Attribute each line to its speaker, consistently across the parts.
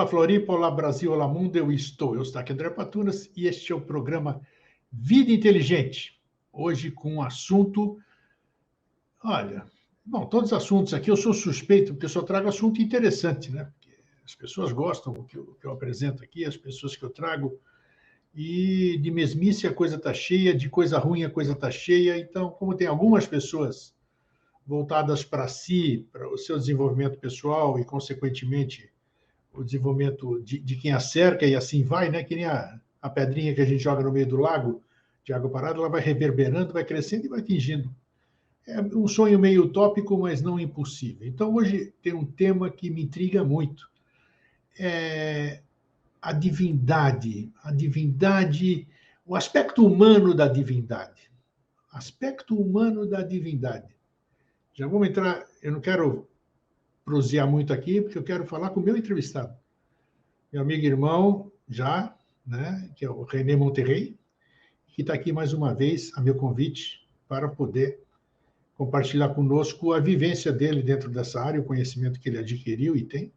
Speaker 1: Olá, Floripa, olá, Brasil, olá, mundo, eu estou aqui, André Patunas, e este é o programa Vida Inteligente. Hoje com um assunto, olha, bom, todos os assuntos aqui eu sou suspeito, porque eu só trago assunto interessante, né? Porque as pessoas gostam do que eu apresento aqui, as pessoas que eu trago, e de mesmice a coisa está cheia, de coisa ruim a coisa está cheia, então, como tem algumas pessoas voltadas para si, para o seu desenvolvimento pessoal e, consequentemente, o desenvolvimento de quem a cerca e assim vai, né? Que nem a pedrinha que a gente joga no meio do lago de água parada, ela vai reverberando, vai crescendo e vai atingindo. É um sonho meio utópico, mas não impossível. Então, hoje tem um tema que me intriga muito. É a divindade, o aspecto humano da divindade. Aspecto humano da divindade. Já vamos entrar, eu não quero prosear muito aqui, porque eu quero falar com o meu entrevistado. Meu amigo e irmão, já, né, que é o René Monterrey, que está aqui mais uma vez a meu convite para poder compartilhar conosco a vivência dele dentro dessa área, o conhecimento que ele adquiriu e tem.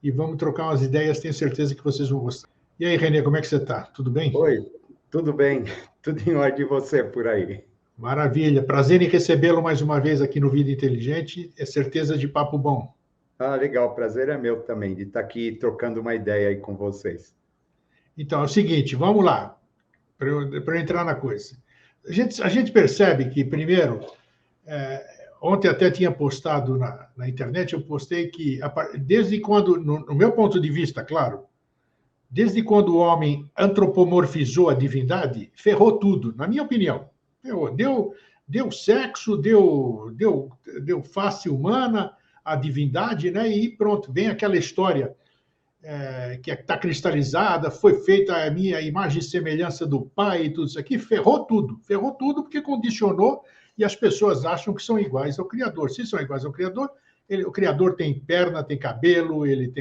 Speaker 1: E vamos trocar umas ideias, tenho certeza que vocês vão gostar. E aí, René, como é que você está? Tudo bem?
Speaker 2: Oi, tudo bem? Tudo em ordem de você por aí?
Speaker 1: Maravilha. Prazer em recebê-lo mais uma vez aqui no Vida Inteligente. É certeza de papo bom.
Speaker 2: Ah, legal. Prazer é meu também de estar aqui trocando uma ideia aí com vocês.
Speaker 1: Então, é o seguinte, vamos lá, para eu entrar na coisa. A gente percebe que, primeiro, ontem até tinha postado na internet, eu postei que, desde quando, no meu ponto de vista, claro, desde quando o homem antropomorfizou a divindade, ferrou tudo, na minha opinião. Deu sexo, deu face humana à divindade, né? E pronto, vem aquela história que está cristalizada, foi feita a minha imagem e semelhança do Pai e tudo isso aqui, ferrou tudo porque condicionou e as pessoas acham que são iguais ao Criador. Se são iguais ao Criador, o Criador tem perna, tem cabelo, ele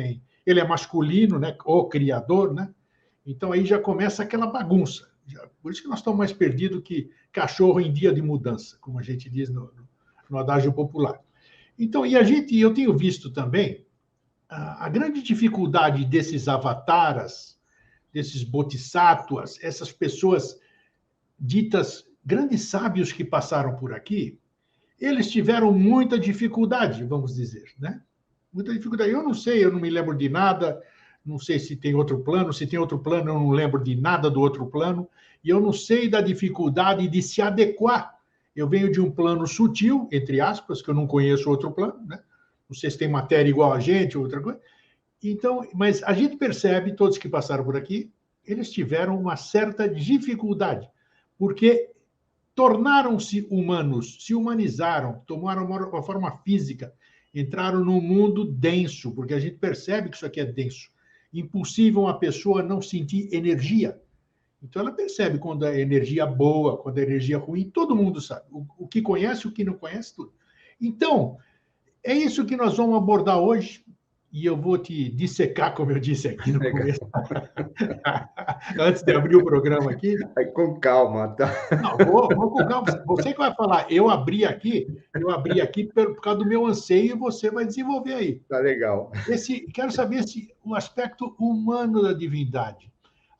Speaker 1: é masculino, né? O Criador, né? Então aí já começa aquela bagunça. Por isso que nós estamos mais perdidos que cachorro em dia de mudança, como a gente diz no adágio popular. Então, eu tenho visto também a grande dificuldade desses avataras, desses bodhisattvas, essas pessoas ditas grandes sábios que passaram por aqui, eles tiveram muita dificuldade, vamos dizer, né? Muita dificuldade. Eu não sei, eu não me lembro de nada, não sei se tem outro plano, se tem outro plano, eu não lembro de nada do outro plano, e eu não sei da dificuldade de se adequar. Eu venho de um plano sutil, entre aspas, que eu não conheço outro plano, né? Não sei se tem matéria igual a gente, outra coisa. Então, mas a gente percebe, todos que passaram por aqui, eles tiveram uma certa dificuldade, porque tornaram-se humanos, se humanizaram, tomaram uma forma física, entraram num mundo denso, porque a gente percebe que isso aqui é denso. Impossível uma pessoa não sentir energia. Então, ela percebe quando é energia boa, quando é energia ruim, todo mundo sabe. O que conhece, o que não conhece, tudo. Então, é isso que nós vamos abordar hoje, e eu vou te dissecar, como eu disse aqui no começo, antes de abrir o programa aqui.
Speaker 2: Aí, com calma, tá?
Speaker 1: Não, vou com calma. Você que vai falar, eu abri aqui por causa do meu anseio, e você vai desenvolver aí.
Speaker 2: Tá legal.
Speaker 1: Quero saber o aspecto humano da divindade.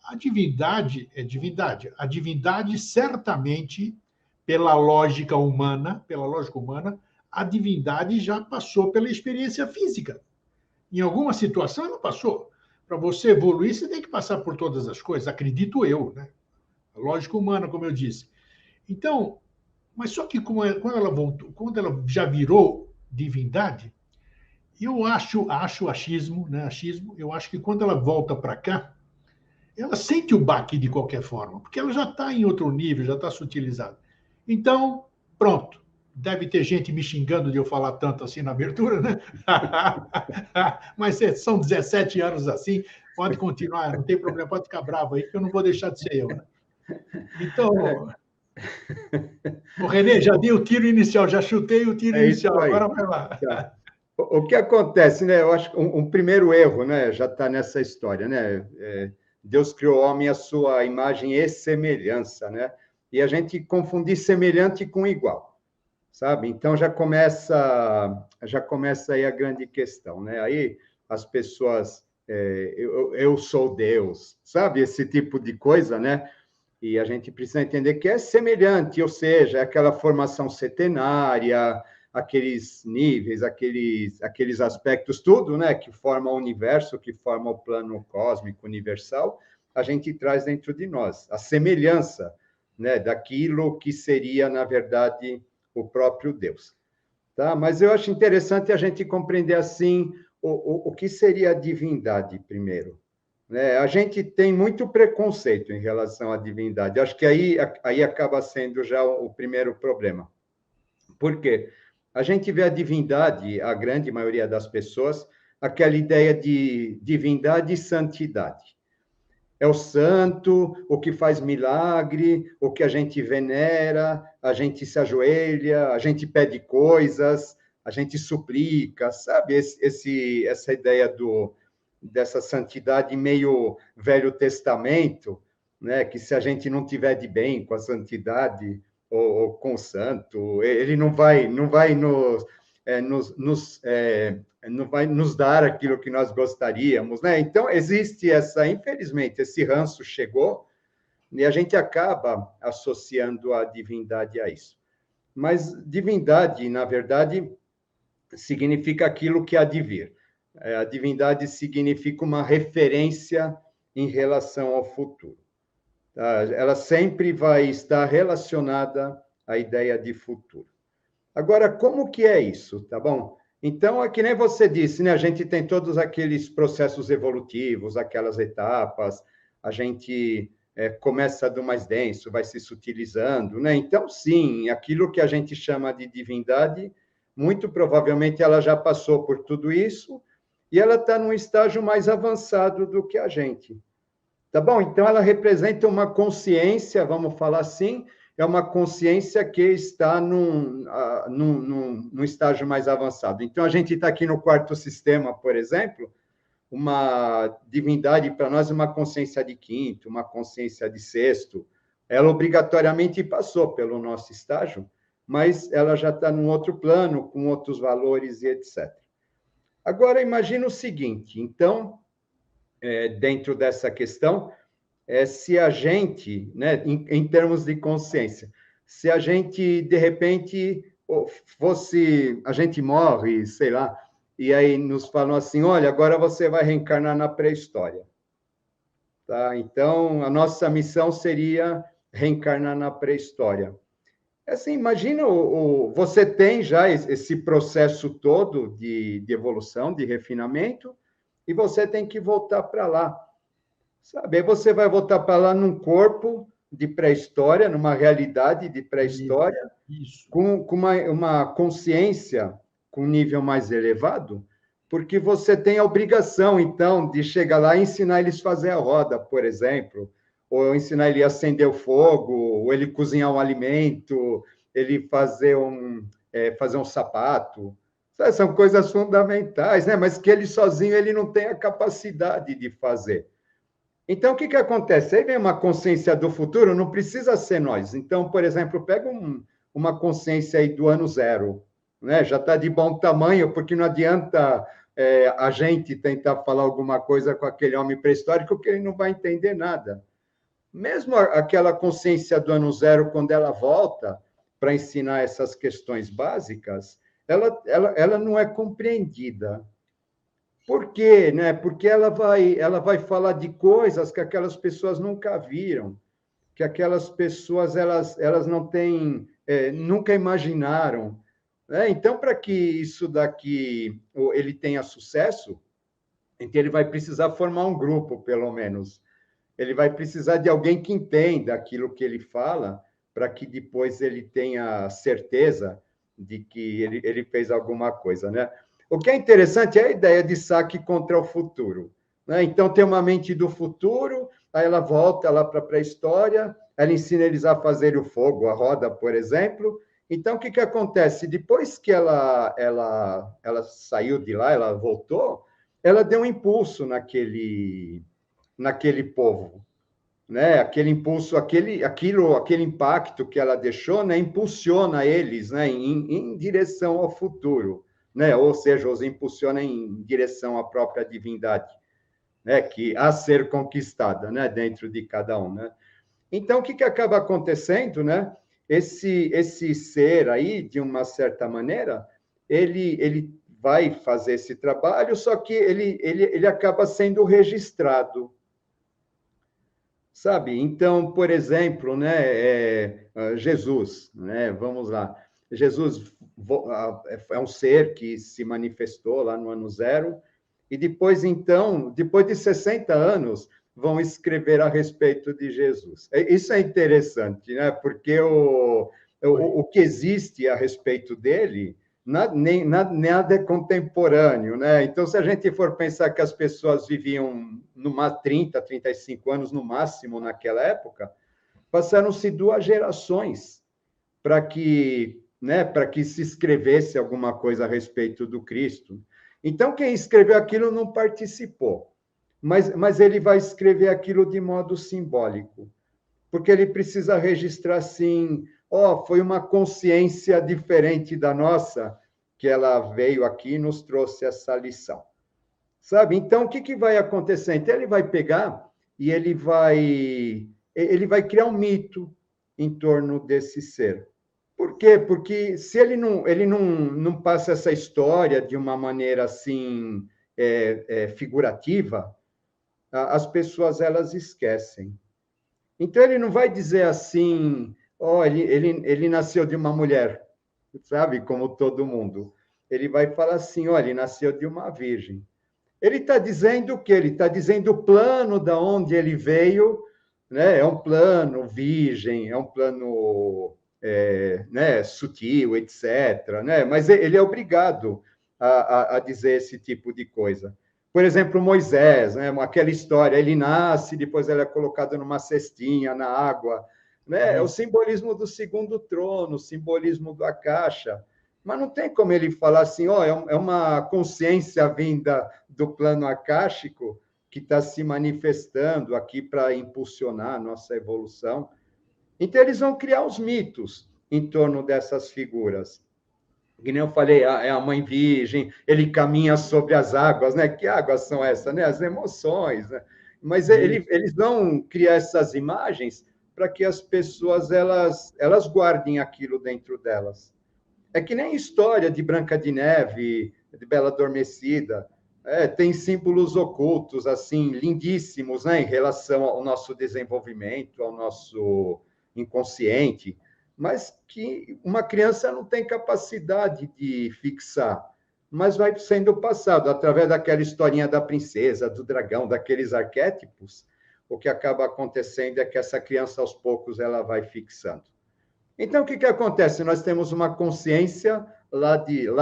Speaker 1: A divindade é divindade. A divindade, certamente, pela lógica humana, a divindade já passou pela experiência física. Em alguma situação, ela passou. Para você evoluir, você tem que passar por todas as coisas, acredito eu, né? A lógica humana, como eu disse. Então, mas só que quando ela voltou, quando ela já virou divindade, eu acho achismo, né? Achismo, eu acho que quando ela volta para cá, ela sente o baque de qualquer forma, porque ela já está em outro nível, já está sutilizada. Então, pronto. Deve ter gente me xingando de eu falar tanto assim na abertura, né? Mas são 17 anos assim, pode continuar, não tem problema, pode ficar bravo aí, que eu não vou deixar de ser eu, né? Então, o René, já dei o tiro inicial, já chutei o tiro inicial, agora vai lá.
Speaker 2: Tá. O que acontece, né? Eu acho que um primeiro erro, né? Já está nessa história, né? Deus criou o homem à sua imagem e semelhança, né? E a gente confundir semelhante com igual, sabe? Então já começa aí a grande questão, né? Aí as pessoas eu sou Deus, sabe? Esse tipo de coisa, né? E a gente precisa entender que é semelhante, ou seja, aquela formação setenária, aqueles níveis, aqueles aspectos, tudo, né, que forma o universo, que forma o plano cósmico universal, a gente traz dentro de nós. A semelhança, né, daquilo que seria, na verdade, o próprio Deus. Tá? Mas eu acho interessante a gente compreender, assim, o que seria a divindade, primeiro. Né? A gente tem muito preconceito em relação à divindade. Acho que aí acaba sendo já o primeiro problema. Por quê? A gente vê a divindade, a grande maioria das pessoas, aquela ideia de divindade e santidade. É o santo, o que faz milagre, o que a gente venera, a gente se ajoelha, a gente pede coisas, a gente suplica, sabe? Essa ideia dessa santidade meio Velho Testamento, né? Que se a gente não tiver de bem com a santidade ou com o santo, ele não vai não vai nos dar aquilo que nós gostaríamos, né? Então, existe infelizmente, esse ranço chegou e a gente acaba associando a divindade a isso. Mas divindade, na verdade, significa aquilo que há de vir. A divindade significa uma referência em relação ao futuro. Ela sempre vai estar relacionada à ideia de futuro. Agora, como que é isso, tá bom? Então, é que nem você disse, né? A gente tem todos aqueles processos evolutivos, aquelas etapas, a gente começa do mais denso, vai se sutilizando, né? Então, sim, aquilo que a gente chama de divindade, muito provavelmente ela já passou por tudo isso e ela está num estágio mais avançado do que a gente. Tá bom? Então, ela representa uma consciência, vamos falar assim, é uma consciência que está num estágio mais avançado. Então, a gente está aqui no quarto sistema, por exemplo, uma divindade para nós é uma consciência de quinto, uma consciência de sexto. Ela obrigatoriamente passou pelo nosso estágio, mas ela já está num outro plano, com outros valores e etc. Agora, imagina o seguinte, então, dentro dessa questão, se a gente, né, em termos de consciência, se a gente, de repente, a gente morre, sei lá, e aí nos falam assim, olha, agora você vai reencarnar na pré-história. Tá? Então, a nossa missão seria reencarnar na pré-história. Assim, imagina, você tem já esse processo todo de evolução, de refinamento, e você tem que voltar para lá. Sabe? Aí você vai voltar para lá num corpo de pré-história, numa realidade de pré-história, com uma consciência com nível mais elevado, porque você tem a obrigação, então, de chegar lá e ensinar eles a fazer a roda, por exemplo, ou ensinar ele a acender o fogo, ou ele cozinhar um alimento, ele fazer um sapato. São coisas fundamentais, né? Mas que ele sozinho ele não tem a capacidade de fazer. Então, o que acontece? Aí vem uma consciência do futuro, não precisa ser nós. Então, por exemplo, pega uma consciência aí do ano zero, né? Já está de bom tamanho, porque não adianta a gente tentar falar alguma coisa com aquele homem pré-histórico, que ele não vai entender nada. Mesmo aquela consciência do ano zero, quando ela volta para ensinar essas questões básicas, ela não é compreendida. Por quê? Né? Porque ela vai falar de coisas que aquelas pessoas nunca viram, que aquelas pessoas elas não têm, nunca imaginaram. Né? Então, para que isso daqui ele tenha sucesso, então ele vai precisar formar um grupo, pelo menos. Ele vai precisar de alguém que entenda aquilo que ele fala, para que depois ele tenha certeza de que ele fez alguma coisa, né? O que é interessante é a ideia de saque contra o futuro. Né? Então, tem uma mente do futuro, aí ela volta lá para a pré-história, ela ensina eles a fazer o fogo, a roda, por exemplo. Então, o que acontece? Depois que ela saiu de lá, ela voltou, ela deu um impulso naquele povo. Né? Aquele impulso, aquele impacto que ela deixou, né? Impulsiona eles, né? em direção ao futuro. Né? Ou seja, os impulsiona em direção à própria divindade. né, que a ser conquistada, né, dentro de cada um, né? Então, o que acaba acontecendo, né? Esse ser aí, de uma certa maneira, ele vai fazer esse trabalho, só que ele acaba sendo registrado, sabe? Então, por exemplo, né, Jesus, né? Vamos lá. Jesus é um ser que se manifestou lá no ano zero, e depois, então, depois de 60 anos, vão escrever a respeito de Jesus. Isso é interessante, né? Porque o que existe a respeito dele, nada é contemporâneo, né? Então, se a gente for pensar que as pessoas viviam 35 anos no máximo naquela época, passaram-se 2 gerações para que se escrevesse alguma coisa a respeito do Cristo. Então, quem escreveu aquilo não participou, mas ele vai escrever aquilo de modo simbólico, porque ele precisa registrar assim, foi uma consciência diferente da nossa, que ela veio aqui e nos trouxe essa lição. Sabe? Então, o que vai acontecer? Então, ele vai pegar e ele vai criar um mito em torno desse ser. Por quê? Porque se ele não passa essa história de uma maneira assim figurativa, as pessoas elas esquecem. Então ele não vai dizer assim, ele nasceu de uma mulher, sabe? Como todo mundo. Ele vai falar assim, ele nasceu de uma virgem. Ele está dizendo o quê? Ele está dizendo o plano da onde ele veio, né? É um plano virgem, é um plano né, sutil, etc. Né? Mas ele é obrigado a dizer esse tipo de coisa. Por exemplo, Moisés, né? Aquela história, ele nasce, depois ele é colocado numa cestinha na água. Né? É o simbolismo do segundo trono, o simbolismo da caixa. Mas não tem como ele falar assim, é uma consciência vinda do plano acástico que está se manifestando aqui para impulsionar a nossa evolução. Então, eles vão criar os mitos em torno dessas figuras. Que nem eu falei, é a mãe virgem, ele caminha sobre as águas, né? Que águas são essas? Né? As emoções, né? Mas eles vão criar essas imagens para que as pessoas elas guardem aquilo dentro delas. É que nem história de Branca de Neve, de Bela Adormecida, tem símbolos ocultos, assim, lindíssimos, né, em relação ao nosso desenvolvimento, ao nosso inconsciente, mas que uma criança não tem capacidade de fixar, mas vai sendo passado através daquela historinha da princesa, do dragão, daqueles arquétipos. O que acaba acontecendo é que essa criança, aos poucos, ela vai fixando. Então, o que acontece? Nós temos uma consciência lá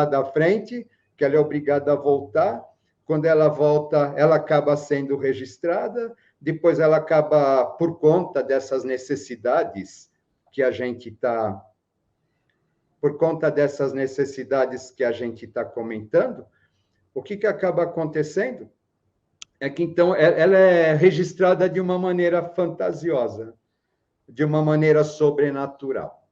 Speaker 2: da frente, que ela é obrigada a voltar. Quando ela volta, ela acaba sendo registrada, depois ela acaba, por conta dessas necessidades que a gente está comentando, o que acaba acontecendo é que, então, ela é registrada de uma maneira fantasiosa, de uma maneira sobrenatural.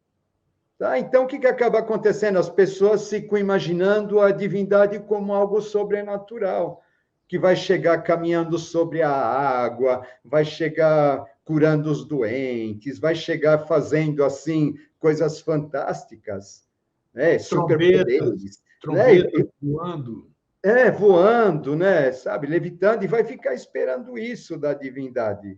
Speaker 2: Tá? Então, o que acaba acontecendo? As pessoas ficam imaginando a divindade como algo sobrenatural, que vai chegar caminhando sobre a água, vai chegar curando os doentes, vai chegar fazendo, assim, coisas fantásticas, né? Superpoderes.
Speaker 1: Trombetas, né? Voando.
Speaker 2: Voando, né? Sabe? Levitando, e vai ficar esperando isso da divindade.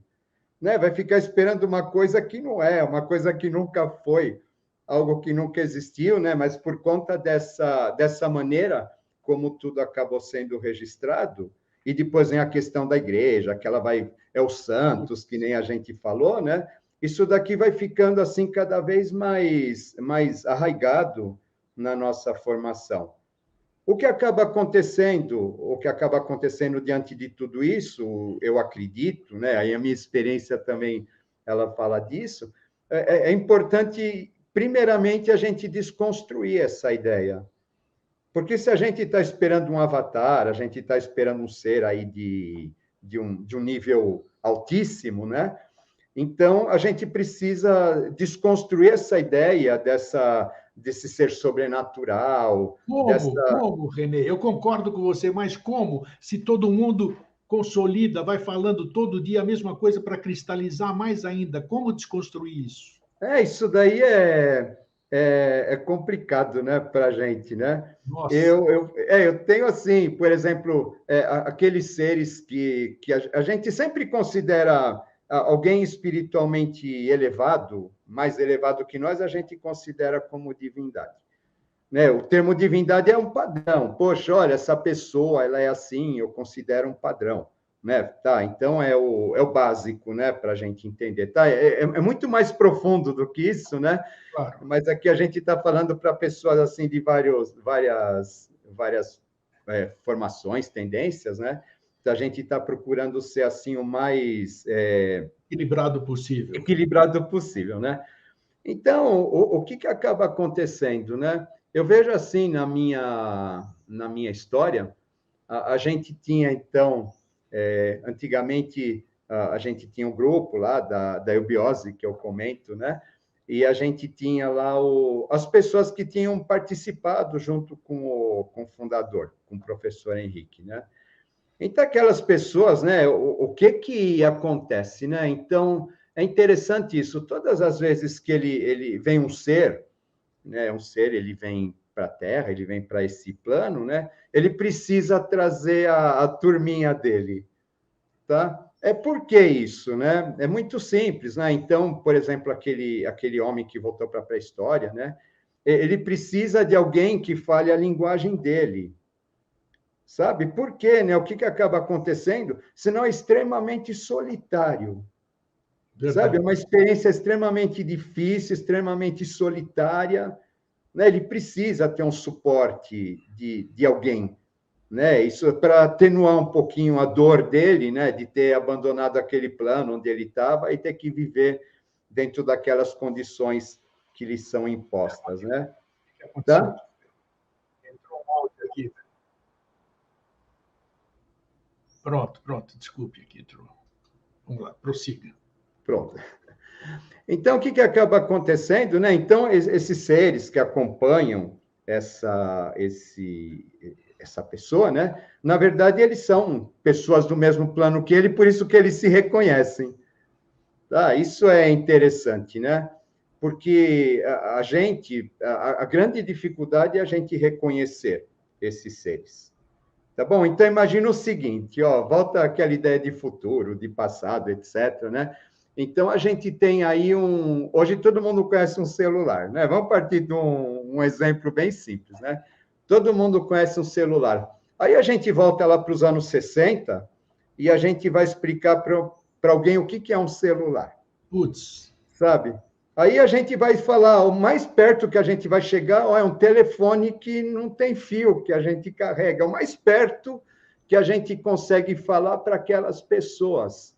Speaker 2: Né? Vai ficar esperando uma coisa que não é, uma coisa que nunca foi, algo que nunca existiu, né? Mas por conta dessa maneira como tudo acabou sendo registrado, e depois vem a questão da igreja, que ela é os santos, que nem a gente falou, né? Isso daqui vai ficando assim cada vez mais arraigado na nossa formação. O que acaba acontecendo diante de tudo isso, eu acredito, né? Aí a minha experiência também ela fala disso. É importante, primeiramente, a gente desconstruir essa ideia. Porque se a gente está esperando um avatar, a gente está esperando um ser aí de um nível altíssimo, né? Então, a gente precisa desconstruir essa ideia desse ser sobrenatural.
Speaker 1: Como, René? Eu concordo com você, mas como? Se todo mundo consolida, vai falando todo dia a mesma coisa para cristalizar mais ainda. Como desconstruir isso?
Speaker 2: Isso daí é complicado, né, para a gente, né?
Speaker 1: Nossa.
Speaker 2: Eu tenho, assim, por exemplo, aqueles seres que a gente sempre considera alguém espiritualmente elevado, mais elevado que nós, a gente considera como divindade. Né? O termo divindade é um padrão. Poxa, olha, essa pessoa, ela é assim, eu considero um padrão. Né? Tá, então é o básico, né, para a gente entender. Tá? É muito mais profundo do que isso, né?
Speaker 1: Claro.
Speaker 2: Mas aqui a gente está falando para pessoas assim de várias formações, tendências, né? Então, a gente está procurando ser assim o mais
Speaker 1: Equilibrado possível.
Speaker 2: equilibrado possível, né? Então, o que acaba acontecendo, né? Eu vejo assim na minha história, a gente tinha, então, antigamente, a gente tinha um grupo lá da eubiose, que eu comento, né? E a gente tinha lá as pessoas que tinham participado junto com o fundador, com o professor Henrique, né? Então, aquelas pessoas, né? O que acontece, né? Então, é interessante isso. Todas as vezes que ele vem um ser, né? Um ser, ele vem para a Terra, ele vem para esse plano, né? Ele precisa trazer a turminha dele, tá? Por que isso, né? É muito simples, né? Então, por exemplo, aquele homem que voltou para a pré-história, né? Ele precisa de alguém que fale a linguagem dele, sabe? Por quê, né? O que acaba acontecendo? Senão é extremamente solitário, sabe? É
Speaker 1: Verdade.
Speaker 2: uma experiência extremamente difícil, extremamente solitária, né? Ele precisa ter um suporte de alguém, né? Isso para atenuar um pouquinho a dor dele, né? De ter abandonado aquele plano onde ele estava e ter que viver dentro daquelas condições que lhe são impostas, né?
Speaker 1: O que aconteceu?
Speaker 2: Tá?
Speaker 1: Entrou um áudio aqui. Pronto, desculpe aqui, entrou. Vamos lá, prossiga.
Speaker 2: Pronto. Então, o que acaba acontecendo, né? Então, esses seres que acompanham essa pessoa, né? Na verdade, eles são pessoas do mesmo plano que ele, por isso que eles se reconhecem. Tá? Isso é interessante, né? Porque a grande dificuldade é a gente reconhecer esses seres. Tá bom? Então, imagina o seguinte, ó, volta aquela ideia de futuro, de passado, etc., né? Então, a gente tem aí hoje todo mundo conhece um celular, né? Vamos partir de um exemplo bem simples, né? Todo mundo conhece um celular. Aí a gente volta lá para os anos 60 e a gente vai explicar para alguém o que é um celular.
Speaker 1: Putz.
Speaker 2: Sabe? Aí a gente vai falar, o mais perto que a gente vai chegar, ó, é um telefone que não tem fio, que a gente carrega. É o mais perto que a gente consegue falar para aquelas pessoas,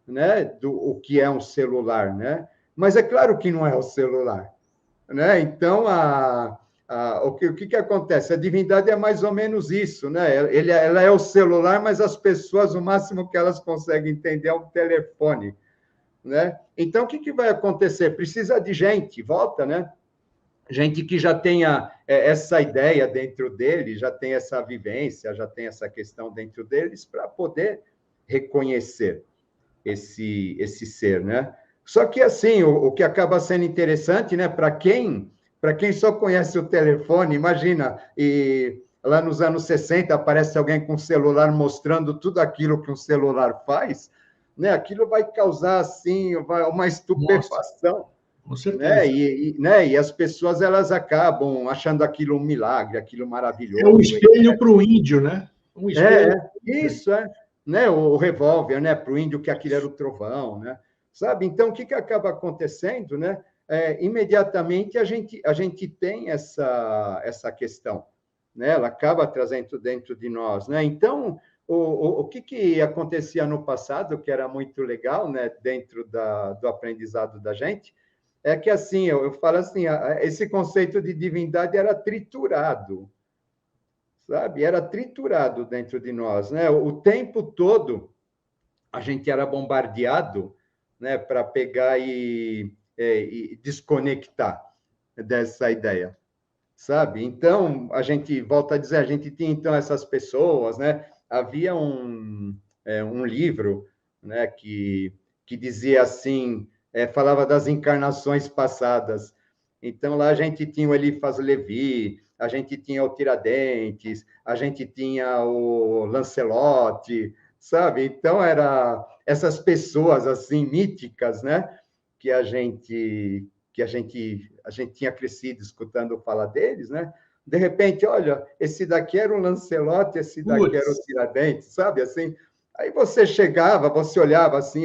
Speaker 2: né? O que é um celular, né? Mas é claro que não é o celular, né? Então, o que acontece? A divindade é mais ou menos isso, né? Ela é o celular, mas as pessoas, o máximo que elas conseguem entender é um telefone, né? Então, o que vai acontecer? Precisa de gente, volta, né? Gente que já tenha essa ideia dentro dele, já tem essa vivência, já tem essa questão dentro deles, para poder reconhecer esse ser, né? Só que, assim, o que acaba sendo interessante, né? Para quem só conhece o telefone, imagina, e lá nos anos 60 aparece alguém com um celular mostrando tudo aquilo que um celular faz, né? Aquilo vai causar, assim, uma estupefação.
Speaker 1: Nossa, com
Speaker 2: Né?
Speaker 1: certeza.
Speaker 2: Né? E as pessoas elas acabam achando aquilo um milagre, aquilo
Speaker 1: É um
Speaker 2: maravilhoso.
Speaker 1: espelho para o índio, né? Um espelho.
Speaker 2: Isso, né? O revólver, né? Para o índio que aquilo era o trovão, né? Sabe? Então, o que acaba acontecendo, né? Imediatamente a gente tem essa questão, né? Ela acaba trazendo dentro de nós, né? Então, o que acontecia no passado, que era muito legal, né? Dentro do aprendizado da gente, é que, assim, eu falo assim, esse conceito de divindade era triturado, sabe? Era triturado dentro de nós, né? O tempo todo a gente era bombardeado, né, para pegar e desconectar dessa ideia, sabe? Então, a gente volta a dizer, a gente tinha então essas pessoas, né? Havia um livro, né, que dizia assim, falava das encarnações passadas. Então, lá a gente tinha o Eliphas Levi, a gente tinha o Tiradentes, a gente tinha o Lancelote, sabe? Então, era essas pessoas, assim, míticas, né? Que a gente tinha crescido escutando falar deles, né? De repente, olha, esse daqui era o Lancelote, esse daqui era o
Speaker 1: Putz,
Speaker 2: Tiradentes, sabe? Assim, aí você chegava, você olhava assim,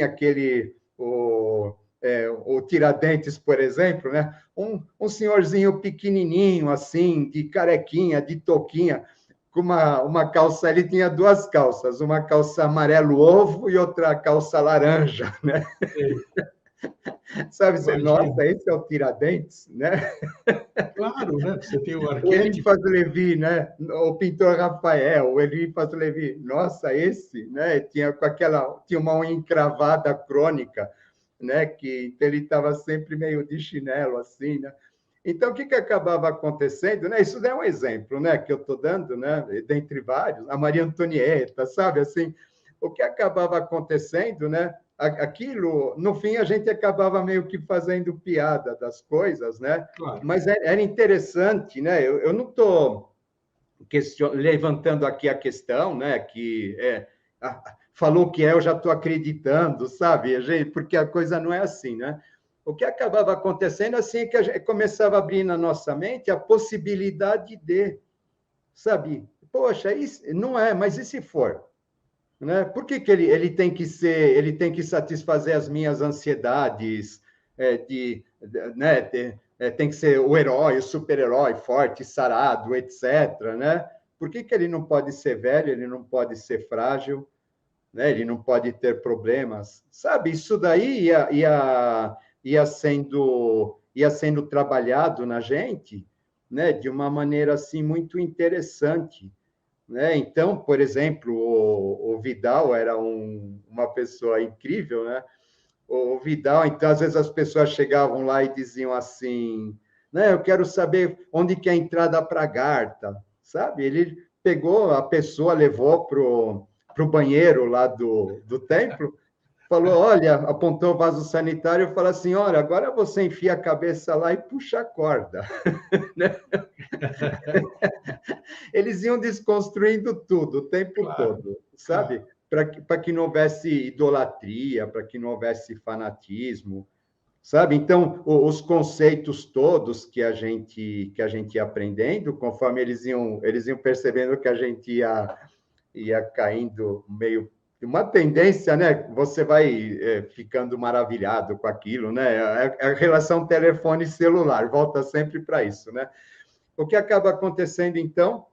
Speaker 2: o Tiradentes, por exemplo, né? Um senhorzinho pequenininho, assim, de carequinha, de touquinha, com uma calça, ele tinha duas calças, uma calça amarelo ovo e outra calça laranja, né?
Speaker 1: sei,
Speaker 2: Sabe,
Speaker 1: imagino.
Speaker 2: nossa, esse é o Tiradentes, né?
Speaker 1: Claro, né? Você tem o
Speaker 2: O
Speaker 1: arquétipo.
Speaker 2: Eliphas Levi, né? O pintor Rafael, o Eliphas Levi, nossa, esse, né? Tinha uma unha encravada crônica, né? Então ele estava sempre meio de chinelo, assim, né? Então, o que acabava acontecendo, né? Isso é um exemplo, né? Que eu estou dando, né? Dentre vários, a Maria Antonieta, sabe, assim, o que acabava acontecendo, né? Aquilo, no fim, a gente acabava meio que fazendo piada das coisas, né?
Speaker 1: Claro.
Speaker 2: Mas era interessante, né? Eu não estou levantando aqui a questão, né? Falou que eu já estou acreditando, sabe? Porque a coisa não é assim, né? O que acabava acontecendo assim é que a gente começava a abrir na nossa mente a possibilidade de, sabe? Poxa, isso não é, mas e se for? Né? Por que ele tem que satisfazer as minhas ansiedades né? Tem que ser o herói, o super-herói forte, sarado, etc. Né? Por que ele não pode ser velho? Ele não pode ser frágil? Né? Ele não pode ter problemas? Sabe? Isso daí ia sendo trabalhado na gente, né? De uma maneira assim muito interessante, né? Então, por exemplo, o Vidal era uma pessoa incrível, né? O Vidal, então, às vezes as pessoas chegavam lá e diziam assim, né? Eu quero saber onde que é a entrada para a Garta, sabe? Ele pegou a pessoa, levou pro banheiro lá do templo, falou, olha, apontou o vaso sanitário e falou assim, olha, agora você enfia a cabeça lá e puxa a corda. Eles iam desconstruindo tudo o tempo
Speaker 1: Claro,
Speaker 2: todo,
Speaker 1: claro.
Speaker 2: sabe? Para que não houvesse idolatria, para que não houvesse fanatismo, sabe? Então, os conceitos todos que a gente ia aprendendo, conforme eles iam percebendo que a gente ia caindo meio uma tendência, né? Você vai ficando maravilhado com aquilo, né? A relação telefone celular volta sempre para isso, né? O que acaba acontecendo então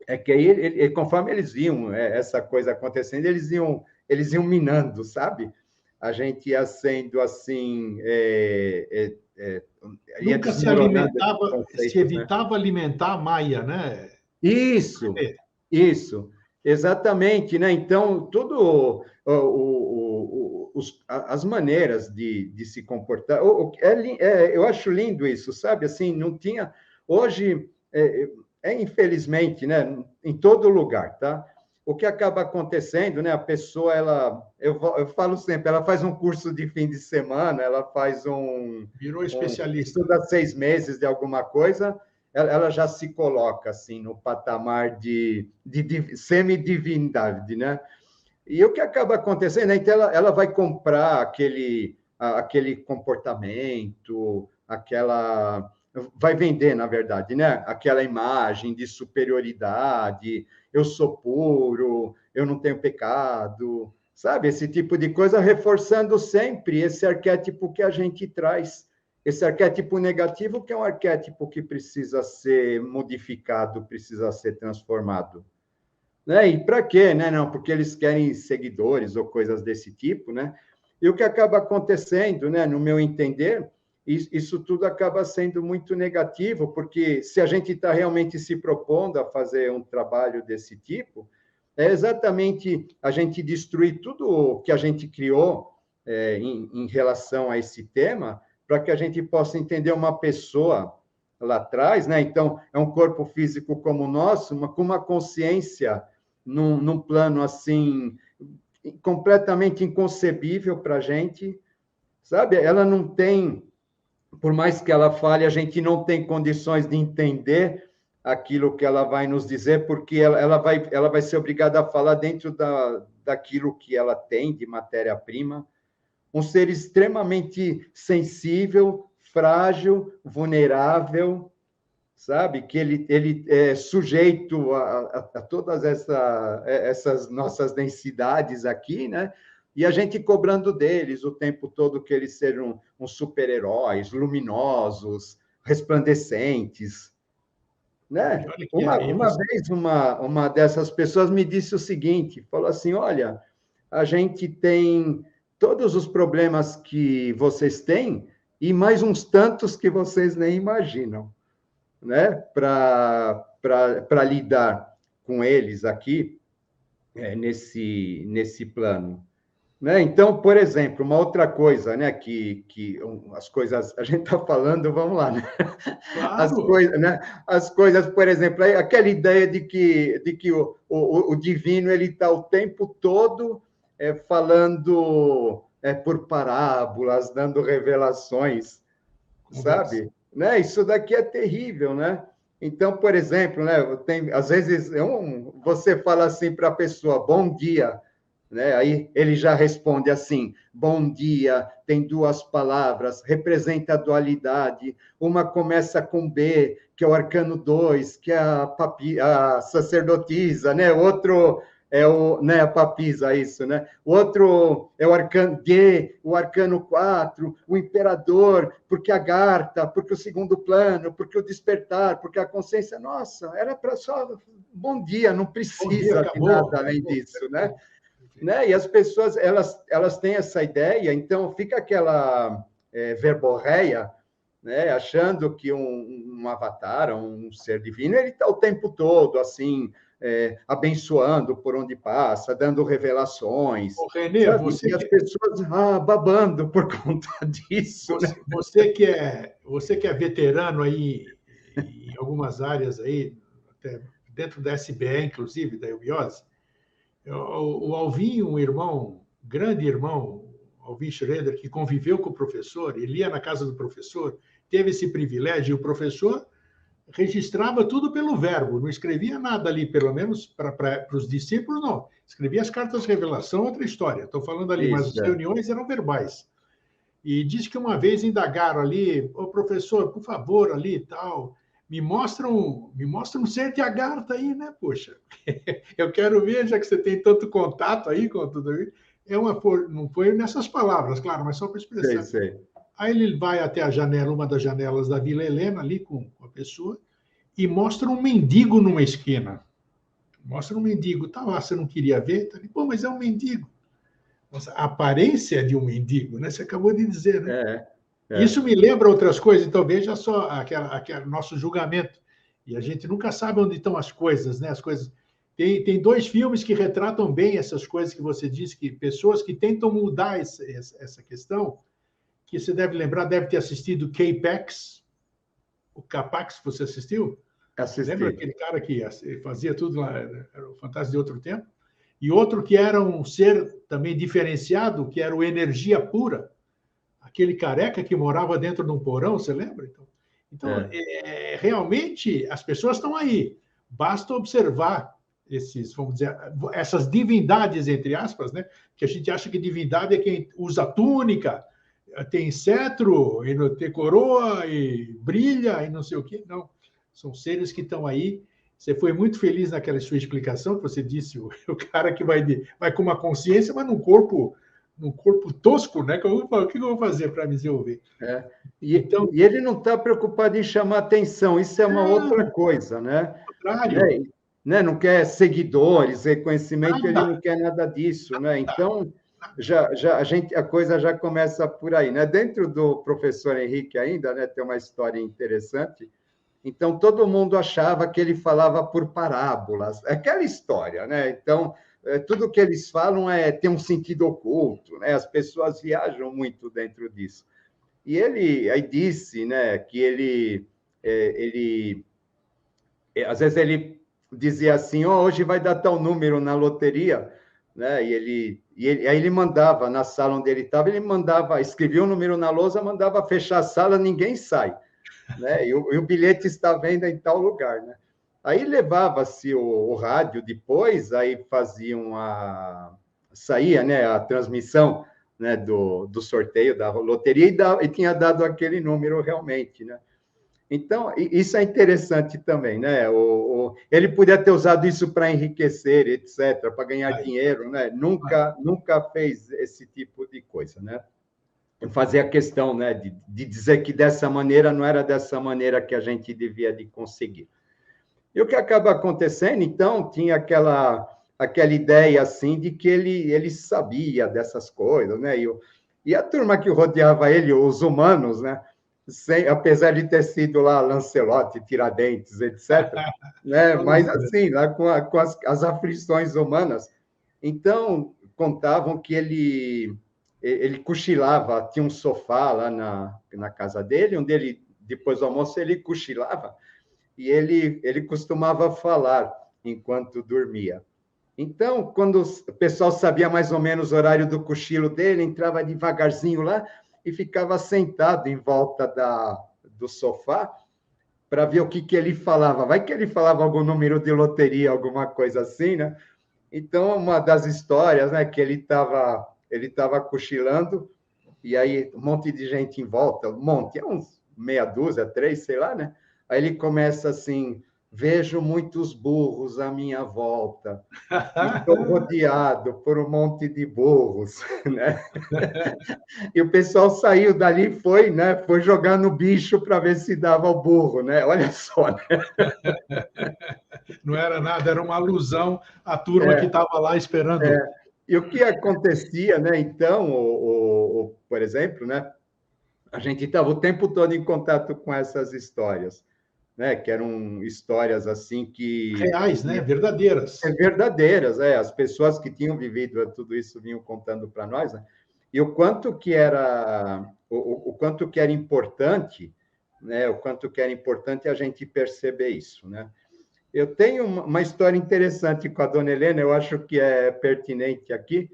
Speaker 2: é que aí, conforme eles viam essa coisa acontecendo, eles iam minando, sabe? A gente ia sendo assim, ia
Speaker 1: Nunca se
Speaker 2: desmoronando esses
Speaker 1: alimentava, se
Speaker 2: conceitos, né?
Speaker 1: evitava alimentar a Maia, né?
Speaker 2: Isso,
Speaker 1: É,
Speaker 2: isso, exatamente, né? Então, tudo as maneiras de se comportar, eu acho lindo isso, sabe? Assim, não tinha. Hoje, infelizmente, né? Em todo lugar, tá? O que acaba acontecendo, né? A pessoa, eu falo sempre, ela faz um curso de fim de semana, ela faz
Speaker 1: virou especialista.
Speaker 2: estuda 6 meses de alguma coisa, ela já se coloca assim no patamar de semidivindade, né? E o que acaba acontecendo, né? Então ela vai comprar aquele comportamento, vai vender, na verdade, né? Aquela imagem de superioridade, eu sou puro, eu não tenho pecado, sabe? Esse tipo de coisa, reforçando sempre esse arquétipo que a gente traz. Esse arquétipo negativo, que é um arquétipo que precisa ser modificado, precisa ser transformado. Né? E para quê? Né? Não, porque eles querem seguidores ou coisas desse tipo, né? E o que acaba acontecendo, né, no meu entender, isso tudo acaba sendo muito negativo, porque se a gente está realmente se propondo a fazer um trabalho desse tipo, é exatamente a gente destruir tudo o que a gente criou em relação a esse tema, para que a gente possa entender uma pessoa lá atrás, né? Então, é um corpo físico como o nosso, com uma consciência num plano assim completamente inconcebível para a gente, sabe? Ela não tem, por mais que ela fale, a gente não tem condições de entender aquilo que ela vai nos dizer, porque ela vai ser obrigada a falar dentro daquilo que ela tem de matéria-prima. Um ser extremamente sensível, frágil, vulnerável, sabe? Que ele é sujeito a todas essas nossas densidades aqui, né? E a gente cobrando deles o tempo todo que eles sejam uns super-heróis, luminosos, resplandecentes,
Speaker 1: E
Speaker 2: né?
Speaker 1: olha que
Speaker 2: Uma vez, uma dessas pessoas me disse o seguinte, falou assim, olha, a gente tem todos os problemas que vocês têm e mais uns tantos que vocês nem imaginam, né? Para lidar com eles aqui, nesse plano. Né? Então, por exemplo, uma outra coisa, né, as coisas, a gente está falando, vamos lá, né?
Speaker 1: claro,
Speaker 2: As coisas, por exemplo, aquela ideia de que o divino ele está o tempo todo falando por parábolas, dando revelações,
Speaker 1: conversa.
Speaker 2: sabe? Né? Isso daqui é terrível, né? Então, por exemplo, né, às vezes você fala assim para a pessoa, bom dia, né? Aí ele já responde assim: bom dia, tem duas palavras, representa a dualidade. Uma começa com B, que é o arcano 2, que é a sacerdotisa, né? Outro é a papisa, isso, né? O outro é o arcano G, o arcano 4, o imperador, porque a Garta, porque o segundo plano, porque o despertar, porque a consciência. Nossa, era para só bom dia, não
Speaker 1: Bom dia,
Speaker 2: precisa de
Speaker 1: acabou,
Speaker 2: nada além
Speaker 1: acabou.
Speaker 2: disso, né?
Speaker 1: Perfeito, perfeito.
Speaker 2: Né? E as pessoas, elas têm essa ideia, então fica aquela verborreia, né? Achando que um avatar, um ser divino, ele está o tempo todo, assim, abençoando por onde passa, dando revelações,
Speaker 1: Ô, Renê,
Speaker 2: sabe? E as pessoas babando por conta disso, né?
Speaker 1: você que é veterano aí em algumas áreas aí, até dentro da SBE, inclusive, da eubiose, o Alvin, um irmão, grande irmão, Alvin Schroeder, que conviveu com o professor, ele ia na casa do professor, teve esse privilégio, e o professor registrava tudo pelo verbo, não escrevia nada ali, pelo menos para os discípulos, não. Escrevia as cartas de revelação, outra história. Estou falando ali, mas as
Speaker 2: Isso,
Speaker 1: reuniões eram verbais. E diz que uma vez indagaram ali, ô professor, por favor, ali e tal, me mostra um ser de Agartha aí, né? Poxa, eu quero ver, já que você tem tanto contato aí com tudo isso. Não foi nessas palavras, claro, mas só para
Speaker 2: sei,
Speaker 1: expressar.
Speaker 2: sei.
Speaker 1: Aí ele vai até a janela, uma das janelas da Vila Helena, ali com a pessoa, e mostra um mendigo numa esquina. Mostra um mendigo. Tá lá, você não queria ver? Tá ali, pô, mas é um mendigo. Nossa, a aparência de um mendigo, né? Você acabou de dizer, né?
Speaker 2: É,
Speaker 1: Isso
Speaker 2: é.
Speaker 1: me lembra outras coisas, então veja só aquele nosso julgamento. E a gente nunca sabe onde estão as coisas, né? As coisas. Tem dois filmes que retratam bem essas coisas que você disse, que pessoas que tentam mudar essa questão, que você deve lembrar, deve ter assistido K-Pax, o Capax, você assistiu? Lembra
Speaker 2: Assisti.
Speaker 1: aquele cara que fazia tudo lá, era o Fantástico de Outro Tempo? E outro que era um ser também diferenciado, que era o Energia Pura, aquele careca que morava dentro de um porão, você lembra?
Speaker 2: É.
Speaker 1: Realmente, as pessoas estão aí. Basta observar vamos dizer, essas divindades, entre aspas, né? Que a gente acha que divindade é quem usa túnica, tem cetro, e tem coroa, e brilha, e não sei o quê. Não. São seres que estão aí. Você foi muito feliz naquela sua explicação, que você disse, o cara que vai com uma consciência, mas num corpo tosco, né? O que eu vou fazer para me desenvolver?
Speaker 2: É.
Speaker 1: Então,
Speaker 2: E ele não está preocupado em chamar atenção, isso é uma outra
Speaker 1: não,
Speaker 2: coisa, né?
Speaker 1: ao contrário,
Speaker 2: Né? Não quer seguidores, reconhecimento, ele
Speaker 1: nada,
Speaker 2: não quer nada disso, né? Então, a coisa já começa por aí, né? Dentro do professor Henrique ainda, né, tem uma história interessante. Então, todo mundo achava que ele falava por parábolas, aquela história, né? Então, tudo que eles falam tem um sentido oculto, né? As pessoas viajam muito dentro disso. E ele aí disse, né, que às vezes ele dizia assim, oh, hoje vai dar tal número na loteria, né? Aí ele mandava, na sala onde ele estava, ele mandava, escrevia um número na lousa, mandava fechar a sala, ninguém sai, né? E o bilhete está à venda em tal lugar, né? Aí levava-se o rádio depois, aí saía, né, a transmissão, né, do sorteio da loteria e tinha dado aquele número realmente, né? Então, isso é interessante também, né? Ele podia ter usado isso para enriquecer, etc., para ganhar dinheiro, né? Nunca fez esse tipo de coisa, né? Fazer a questão, né, de dizer que dessa maneira não era dessa maneira que a gente devia de conseguir. E o que acaba acontecendo, então, tinha aquela ideia, assim, de que ele sabia dessas coisas, né? E a turma que rodeava ele, os humanos, né? Apesar de ter sido lá Lancelot, Tiradentes, etc., né? Mas, assim, lá com as aflições humanas. Então, contavam que ele cochilava, tinha um sofá lá na casa dele, onde ele, depois do almoço, ele cochilava, e ele costumava falar enquanto dormia. Então, quando o pessoal sabia mais ou menos o horário do cochilo dele, entrava devagarzinho lá e ficava sentado em volta do sofá para ver o que ele falava. Vai que ele falava algum número de loteria, alguma coisa assim, né? Então, uma das histórias, né, que ele estava cochilando, e aí um monte de gente em volta, uns meia dúzia, 3, sei lá, né? Aí ele começa assim: vejo muitos burros à minha volta, estou rodeado por um monte de burros, né? E o pessoal saiu dali e foi jogar no bicho para ver se dava o burro, né? Olha só, né?
Speaker 1: Não era nada, era uma alusão à turma que estava lá esperando.
Speaker 2: E o que acontecia, né? Então, por exemplo, né? A gente estava o tempo todo em contato com essas histórias, né? Que eram histórias assim que
Speaker 1: Reais, né? Verdadeiras.
Speaker 2: verdadeiras, as pessoas que tinham vivido tudo isso vinham contando para nós, né? E o quanto que era quanto que era importante, né? O quanto que era importante a gente perceber isso, né? Eu tenho uma história interessante com a dona Helena, eu acho que é pertinente aqui,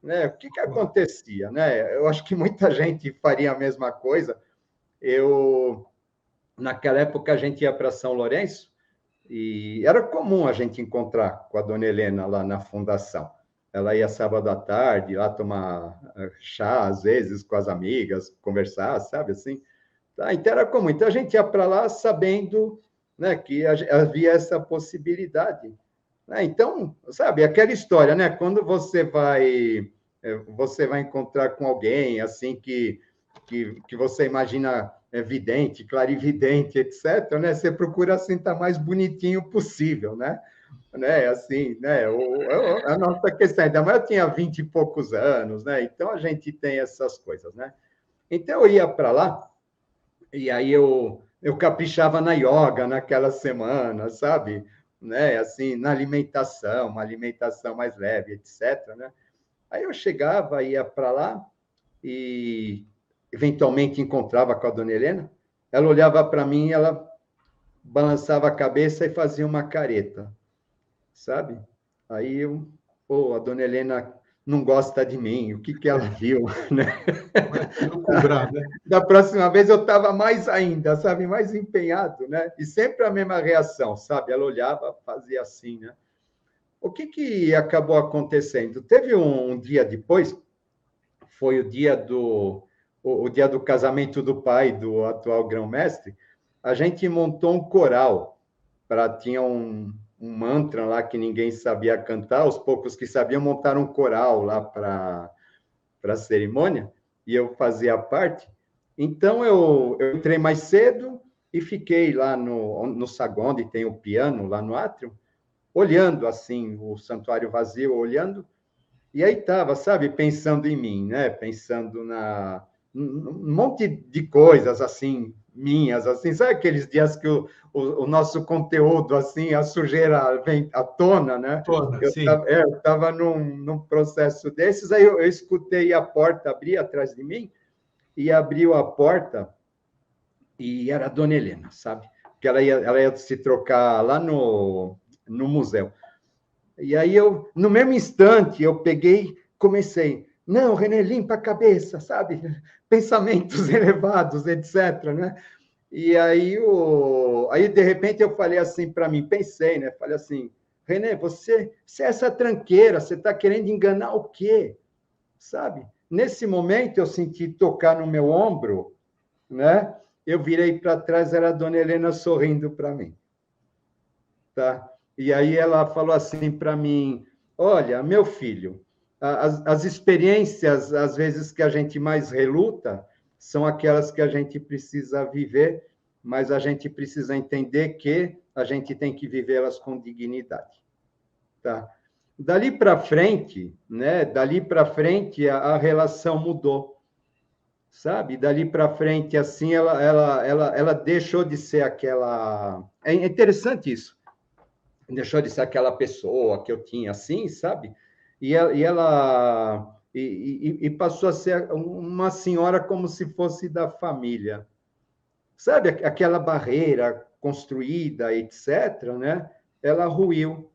Speaker 2: né? O que acontecia, né? Eu acho que muita gente faria a mesma coisa. Naquela época, a gente ia para São Lourenço e era comum a gente encontrar com a dona Helena lá na fundação. Ela ia sábado à tarde lá tomar chá, às vezes, com as amigas, conversar, sabe assim? Então era comum. Então a gente ia para lá sabendo, né, que havia essa possibilidade. Então, sabe, aquela história, né? Quando você vai encontrar com alguém assim que você imagina vidente, clarividente, etc., né? Você procura assim estar mais bonitinho possível, né? Assim, né? A nossa questão, ainda mais eu tinha 20 e poucos anos, né? Então a gente tem essas coisas, né? Então eu ia para lá e aí eu caprichava na yoga naquela semana, sabe? Né? Assim, na alimentação, uma alimentação mais leve, etc., né? Aí eu chegava, ia para lá e eventualmente encontrava com a dona Helena. Ela olhava para mim, ela balançava a cabeça e fazia uma careta, sabe? Aí a dona Helena não gosta de mim, o que ela viu, né?
Speaker 1: Vai querendo cobrar, né?
Speaker 2: Da próxima vez eu estava mais ainda, sabe? Mais empenhado, né? E sempre a mesma reação, sabe? Ela olhava, fazia assim, né? O que acabou acontecendo? Teve um dia depois, foi o dia do casamento do pai do atual grão-mestre, a gente montou um coral, tinha um mantra lá que ninguém sabia cantar, os poucos que sabiam montaram um coral lá para a cerimônia, e eu fazia parte. Então, eu entrei mais cedo e fiquei lá no saguão, onde tem o piano, lá no átrio, olhando, assim, o santuário vazio, olhando, e aí estava, sabe, pensando em mim, né? Pensando um monte de coisas, assim, minhas, assim, sabe aqueles dias que o nosso conteúdo, assim, a sujeira vem à tona, né?
Speaker 1: Toda,
Speaker 2: Eu
Speaker 1: sim.
Speaker 2: estava num processo desses, aí eu escutei a porta abrir atrás de mim, e abriu a porta, e era a dona Helena, sabe? Porque ela ia se trocar lá no museu. E aí no mesmo instante, eu peguei, comecei, não, René, limpa a cabeça, sabe? Pensamentos elevados, etc, né? E aí de repente eu falei assim para mim, pensei, né? Falei assim, René, você é essa tranqueira, você está querendo enganar o quê? Sabe? Nesse momento eu senti tocar no meu ombro, né? Eu virei para trás, era a dona Helena sorrindo para mim, tá? E aí ela falou assim para mim, olha, meu filho, as experiências, às vezes, que a gente mais reluta, são aquelas que a gente precisa viver, mas a gente precisa entender que a gente tem que vivê-las com dignidade, tá? Dali para frente, né? Dali para frente, a relação mudou, sabe? Dali para frente, assim, ela deixou de ser aquela... É interessante isso. Deixou de ser aquela pessoa que eu tinha, assim, sabe? E passou a ser uma senhora como se fosse da família, sabe? Aquela barreira construída, etc., né? Ela ruiu,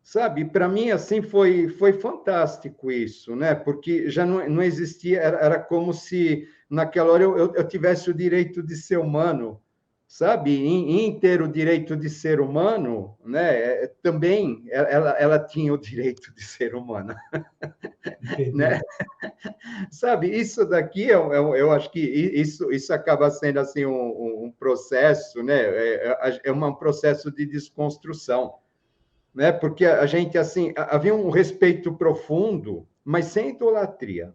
Speaker 2: sabe? Para mim, assim, foi fantástico isso, né? Porque já não existia, era como se naquela hora eu tivesse o direito de ser humano, sabe? Em ter o direito de ser humano, né? Também ela tinha o direito de ser humana,
Speaker 1: Entendi.
Speaker 2: né? Sabe? Isso daqui eu acho que isso acaba sendo assim um processo, né? Um processo de desconstrução, né? Porque a gente assim havia um respeito profundo, mas sem idolatria,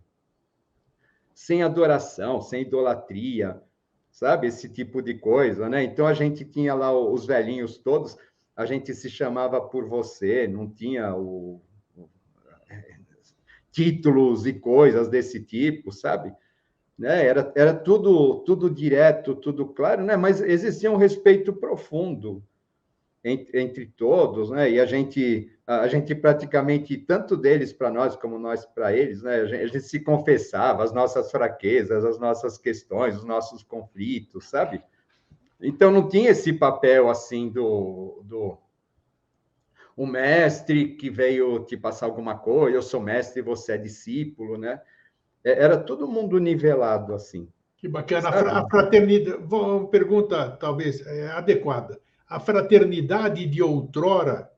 Speaker 2: sem adoração, sem idolatria, sabe? Esse tipo de coisa, né? Então a gente tinha lá os velhinhos todos, a gente se chamava por você, não tinha títulos e coisas desse tipo, sabe? Né? Era tudo direto, tudo claro, né? Mas existia um respeito profundo entre todos, né? E a gente praticamente, tanto deles para nós como nós para eles, né? A gente se confessava as nossas fraquezas, as nossas questões, os nossos conflitos, sabe? Então não tinha esse papel assim do o mestre que veio te passar alguma coisa, eu sou mestre e você é discípulo, né? Era todo mundo nivelado assim,
Speaker 1: Que bacana.
Speaker 2: sabe?
Speaker 1: A fraternidade, uma pergunta talvez adequada. A fraternidade de outrora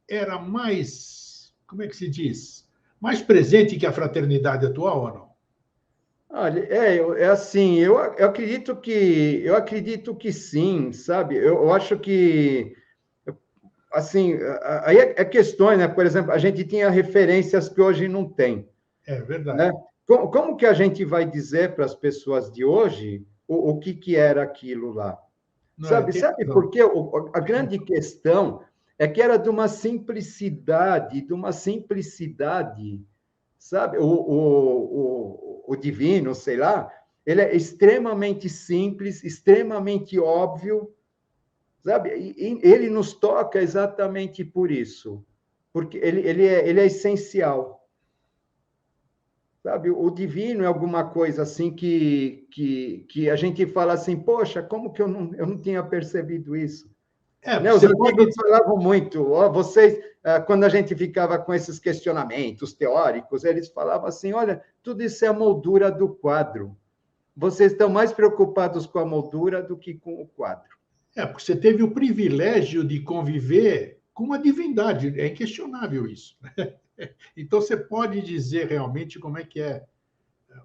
Speaker 1: era mais, como é que se diz? Mais presente que a fraternidade atual ou não?
Speaker 2: Olha, é assim, eu acredito que sim, sabe? Eu acho que assim, aí é questões, né? Por exemplo, a gente tinha referências que hoje não tem,
Speaker 1: É verdade.
Speaker 2: né? Como que a gente vai dizer para as pessoas de hoje o que era aquilo lá?
Speaker 1: Não,
Speaker 2: Sabe?
Speaker 1: tem
Speaker 2: Sabe
Speaker 1: razão.
Speaker 2: por quê? A grande questão é que era de uma simplicidade, sabe? O divino, sei lá, ele é extremamente simples, extremamente óbvio, sabe? E ele nos toca exatamente por isso, porque ele é essencial, sabe? O divino é alguma coisa assim que a gente fala assim, poxa, como que eu não tinha percebido isso?
Speaker 1: É,
Speaker 2: Né?
Speaker 1: porque
Speaker 2: Os
Speaker 1: você
Speaker 2: antigos
Speaker 1: pode.
Speaker 2: falavam muito, vocês, quando a gente ficava com esses questionamentos teóricos, eles falavam assim, olha, tudo isso é a moldura do quadro. Vocês estão mais preocupados com a moldura do que com o quadro.
Speaker 1: É, porque você teve o privilégio de conviver com uma divindade, é inquestionável isso. Então você pode dizer realmente como é que é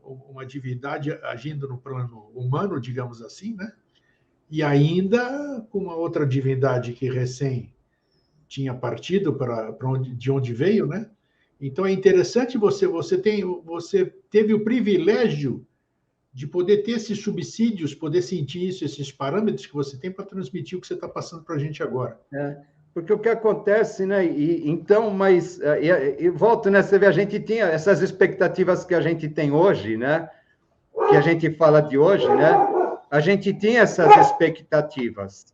Speaker 1: uma divindade agindo no plano humano, digamos assim, né? E ainda com uma outra divindade que recém tinha partido de onde veio, né? Então é interessante você teve o privilégio de poder ter esses subsídios, poder sentir isso, esses parâmetros que você tem para transmitir o que você está passando para a gente agora.
Speaker 2: Porque o que acontece, né? Então, mas e volto, né? Você vê, a gente tinha essas expectativas que a gente tem hoje, né? Que a gente fala de hoje, né? A gente tinha essas expectativas,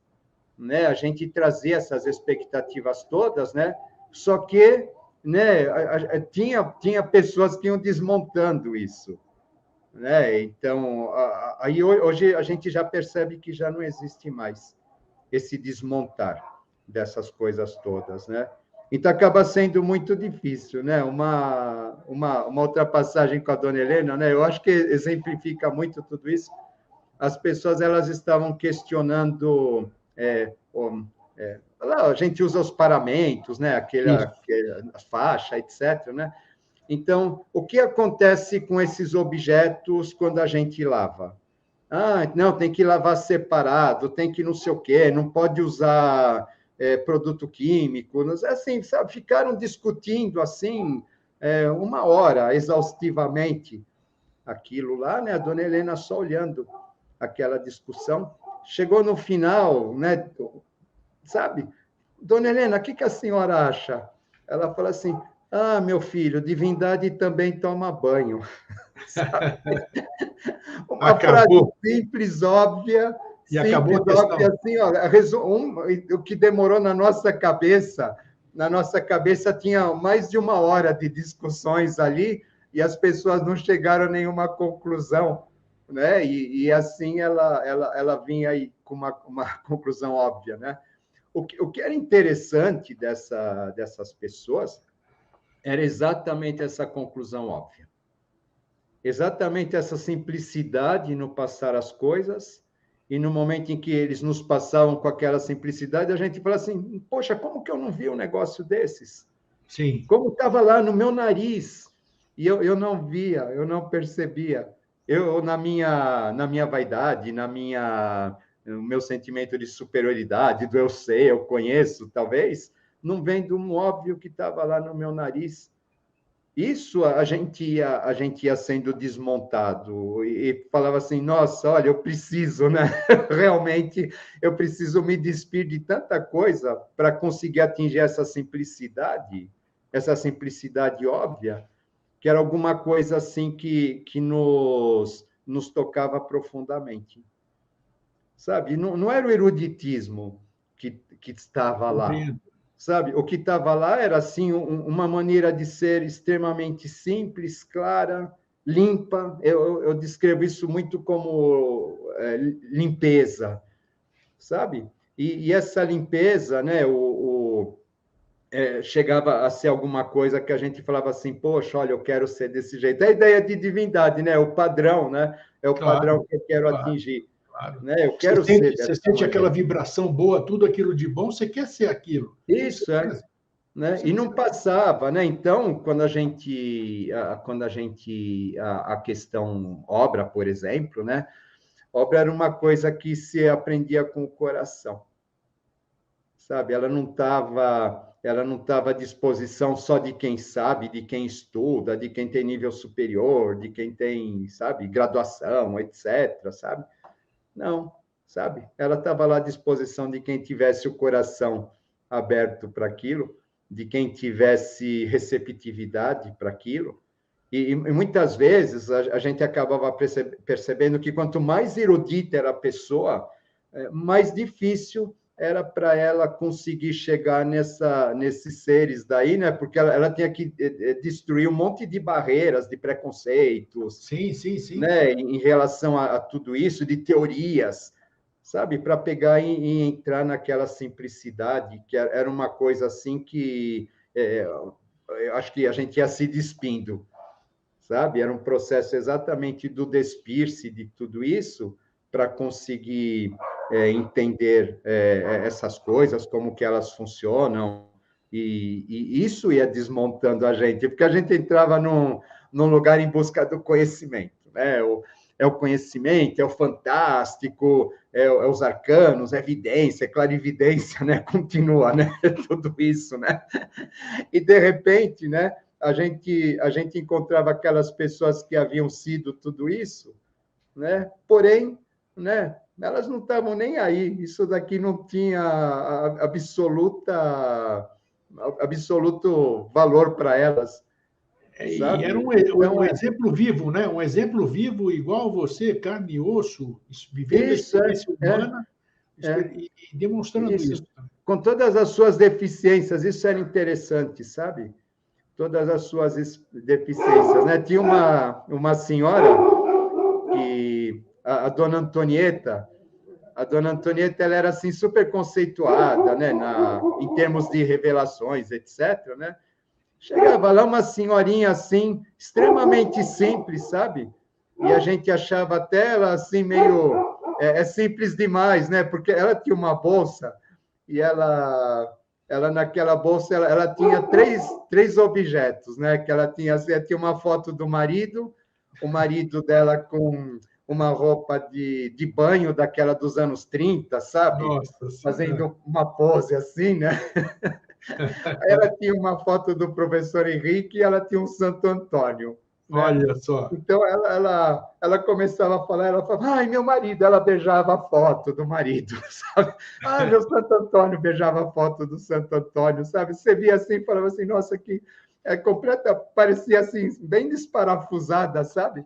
Speaker 2: né? A gente trazia essas expectativas todas, né? Só que, né? Tinha pessoas que iam desmontando isso, né? Então, aí hoje a gente já percebe que já não existe mais esse desmontar dessas coisas todas, né? Então, acaba sendo muito difícil, né? Uma ultrapassagem com a dona Helena, né? Eu acho que exemplifica muito tudo isso. As pessoas elas estavam questionando... a gente usa os paramentos, né? Aquela faixa, etc., né? Então, o que acontece com esses objetos quando a gente lava? Não, tem que lavar separado, tem que não sei o quê, não pode usar produto químico. Assim, sabe, ficaram discutindo assim 1 hora, exaustivamente, aquilo lá, né? A dona Helena só olhando aquela discussão. Chegou no final, né? Sabe? Dona Helena, o que a senhora acha? Ela fala assim, meu filho, divindade também toma banho. Sabe? Uma frase
Speaker 1: Acabou.
Speaker 2: simples, óbvia,
Speaker 1: E acabou a questão.
Speaker 2: assim, ó, o que demorou na nossa cabeça tinha mais de 1 hora de discussões ali, e as pessoas não chegaram a nenhuma conclusão, né? E assim ela vinha aí com uma conclusão óbvia, né? O que era interessante dessas pessoas era exatamente essa conclusão óbvia. Exatamente essa simplicidade no passar as coisas, e no momento em que eles nos passavam com aquela simplicidade, a gente fala assim, poxa, como que eu não vi um negócio desses?
Speaker 1: Sim.
Speaker 2: Como estava lá no meu nariz, e eu não via, eu não percebia. Eu, na minha vaidade, no meu sentimento de superioridade, do eu sei, eu conheço, talvez, não vendo um óbvio que estava lá no meu nariz. Isso a gente ia sendo desmontado e falava assim, nossa, olha, eu preciso, né? Realmente, eu preciso me despir de tanta coisa para conseguir atingir essa simplicidade óbvia, que era alguma coisa assim que nos tocava profundamente. Sabe? Não era o eruditismo que estava lá.
Speaker 1: Compreendo.
Speaker 2: Sabe? O que estava lá era assim uma maneira de ser extremamente simples, clara, limpa. Eu descrevo isso muito como limpeza, sabe? E essa limpeza, né? Chegava a ser alguma coisa que a gente falava assim, poxa, olha, eu quero ser desse jeito. É a ideia de divindade, né? O padrão, né? É o
Speaker 1: Claro,
Speaker 2: padrão que eu quero
Speaker 1: claro,
Speaker 2: atingir,
Speaker 1: claro.
Speaker 2: né? Eu quero ser
Speaker 1: Você
Speaker 2: dessa
Speaker 1: sente aquela
Speaker 2: maneira.
Speaker 1: vibração boa, tudo aquilo de bom, você quer ser aquilo. Com
Speaker 2: Isso é.
Speaker 1: certeza. Com
Speaker 2: Né? E não
Speaker 1: certeza.
Speaker 2: passava, né? Então, a questão obra, por exemplo, né? Obra era uma coisa que se aprendia com o coração, sabe? Ela não estava à disposição só de quem sabe, de quem estuda, de quem tem nível superior, de quem tem, sabe, graduação, etc, sabe? Não, sabe? Ela estava lá à disposição de quem tivesse o coração aberto para aquilo, de quem tivesse receptividade para aquilo. E muitas vezes a gente acabava percebendo que quanto mais erudita era a pessoa, mais difícil era para ela conseguir chegar nesses seres daí, né? Porque ela tinha que destruir um monte de barreiras, de preconceitos,
Speaker 1: Sim, sim, sim.
Speaker 2: né, em relação a tudo isso, de teorias, sabe, para pegar e entrar naquela simplicidade, que era uma coisa assim que eu acho que a gente ia se despindo, sabe? Era um processo exatamente do despir-se de tudo isso para conseguir entender essas coisas, como que elas funcionam, e isso ia desmontando a gente, porque a gente entrava num lugar em busca do conhecimento, né? É o conhecimento, é o fantástico, é os arcanos, é evidência, é clarividência, né? Continua, né? Tudo isso, né? E, de repente, né? A gente encontrava aquelas pessoas que haviam sido tudo isso, né? Porém, né? Elas não estavam nem aí. Isso daqui não tinha absoluto valor para elas,
Speaker 1: E era
Speaker 2: sabe?
Speaker 1: um
Speaker 2: Então,
Speaker 1: exemplo vivo, né? Um exemplo vivo, igual você, carne e osso, vivendo a
Speaker 2: isso
Speaker 1: experiência humana
Speaker 2: é,
Speaker 1: e demonstrando
Speaker 2: isso.
Speaker 1: isso.
Speaker 2: Com todas as suas deficiências, isso era interessante, sabe? Todas as suas deficiências, né? Tinha uma senhora que a dona Antonieta, a dona Antonieta, ela era assim super conceituada, né, em termos de revelações, etc, né? Chegava lá uma senhorinha assim, extremamente simples, sabe? E a gente achava até ela assim meio simples demais, né? Porque ela tinha uma bolsa e ela naquela bolsa ela tinha três objetos, né? Que ela tinha uma foto do marido, o marido dela com uma roupa de banho daquela dos anos 30, sabe?
Speaker 1: Nossa Senhora.
Speaker 2: Fazendo uma pose assim, né? Ela tinha uma foto do professor Henrique e ela tinha um Santo Antônio, né?
Speaker 1: Olha só.
Speaker 2: Então, ela começava a falar, ela falava, ai, meu marido, ela beijava a foto do marido, sabe? Ah, meu Santo Antônio beijava a foto do Santo Antônio, sabe? Você via assim e falava assim, nossa, que completa, parecia assim, bem desparafusada, sabe?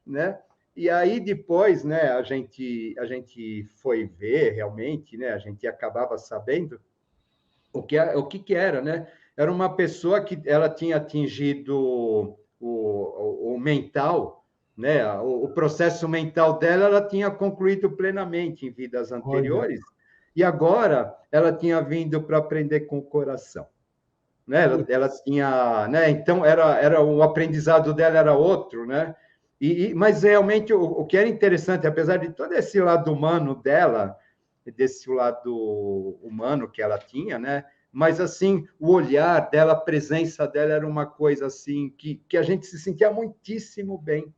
Speaker 2: Né? E aí, depois, né, a gente foi ver realmente, né, a gente acabava sabendo o que era, né? Era uma pessoa que ela tinha atingido o mental, né? O processo mental dela, ela tinha concluído plenamente em vidas
Speaker 1: Olha.
Speaker 2: anteriores, e agora ela tinha vindo para aprender com o coração, né? Ela tinha, né? Então era o aprendizado dela era outro, né? Mas realmente o que era interessante, apesar de todo esse lado humano dela, desse lado humano que ela tinha, né? Mas assim, o olhar dela, a presença dela era uma coisa assim que a gente se sentia muitíssimo bem,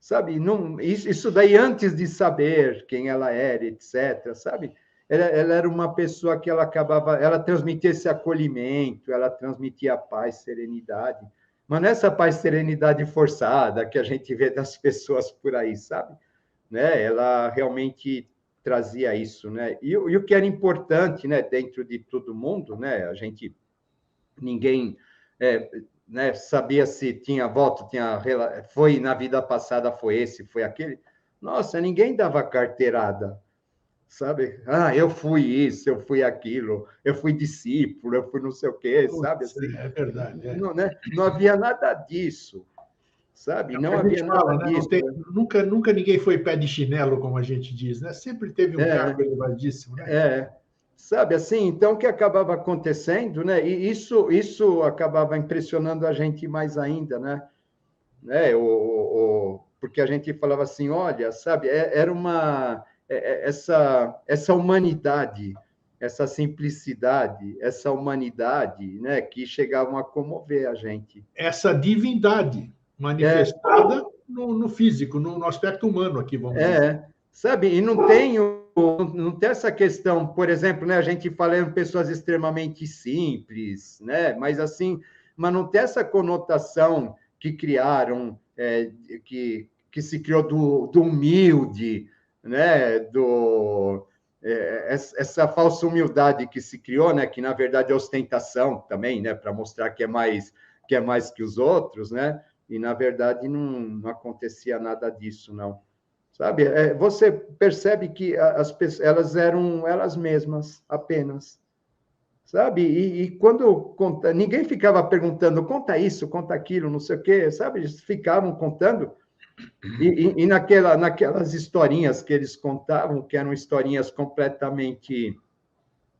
Speaker 2: sabe? Não, isso daí antes de saber quem ela era, etc, sabe? Ela era uma pessoa que ela transmitia esse acolhimento, ela transmitia paz, serenidade, mas nessa paz, serenidade forçada que a gente vê das pessoas por aí, sabe? Né? Ela realmente trazia isso, né? E o que era importante, né, dentro de todo mundo, né? Ninguém né, sabia se tinha voto, foi na vida passada, foi esse, foi aquele. Nossa, ninguém dava carteirada, sabe? Ah, eu fui isso, eu fui aquilo, eu fui discípulo, eu fui não sei o quê, sabe?
Speaker 1: Putz,
Speaker 2: Assim,
Speaker 1: é verdade. É.
Speaker 2: não, né? Não havia nada disso, sabe?
Speaker 1: É o que
Speaker 2: Não
Speaker 1: a gente
Speaker 2: havia nada
Speaker 1: fala, né? Não
Speaker 2: disso.
Speaker 1: tem, nunca ninguém foi pé de chinelo, como a gente diz, né? Sempre teve um
Speaker 2: É,
Speaker 1: cargo elevadíssimo, né?
Speaker 2: sabe assim, então o que acabava acontecendo, né? E isso acabava impressionando a gente mais ainda, né? Porque a gente falava assim, olha, sabe, era essa humanidade, essa simplicidade, essa humanidade, né? Que chegavam a comover a gente.
Speaker 1: Essa divindade
Speaker 2: É,
Speaker 1: manifestada no físico, no aspecto humano aqui, vamos dizer.
Speaker 2: sabe, e não tem essa questão, por exemplo, né, a gente fala em pessoas extremamente simples, né, mas não tem essa conotação que criaram, que se criou do humilde, né, essa falsa humildade que se criou, né, que na verdade é ostentação também, né, para mostrar que é mais que os outros, né, e na verdade não acontecia nada disso, não. Sabe? Você percebe que as pessoas, elas eram elas mesmas, apenas. Sabe? E quando conta, ninguém ficava perguntando, conta isso, conta aquilo, não sei o quê, sabe? Eles ficavam contando. E naquelas historinhas que eles contavam, que eram historinhas completamente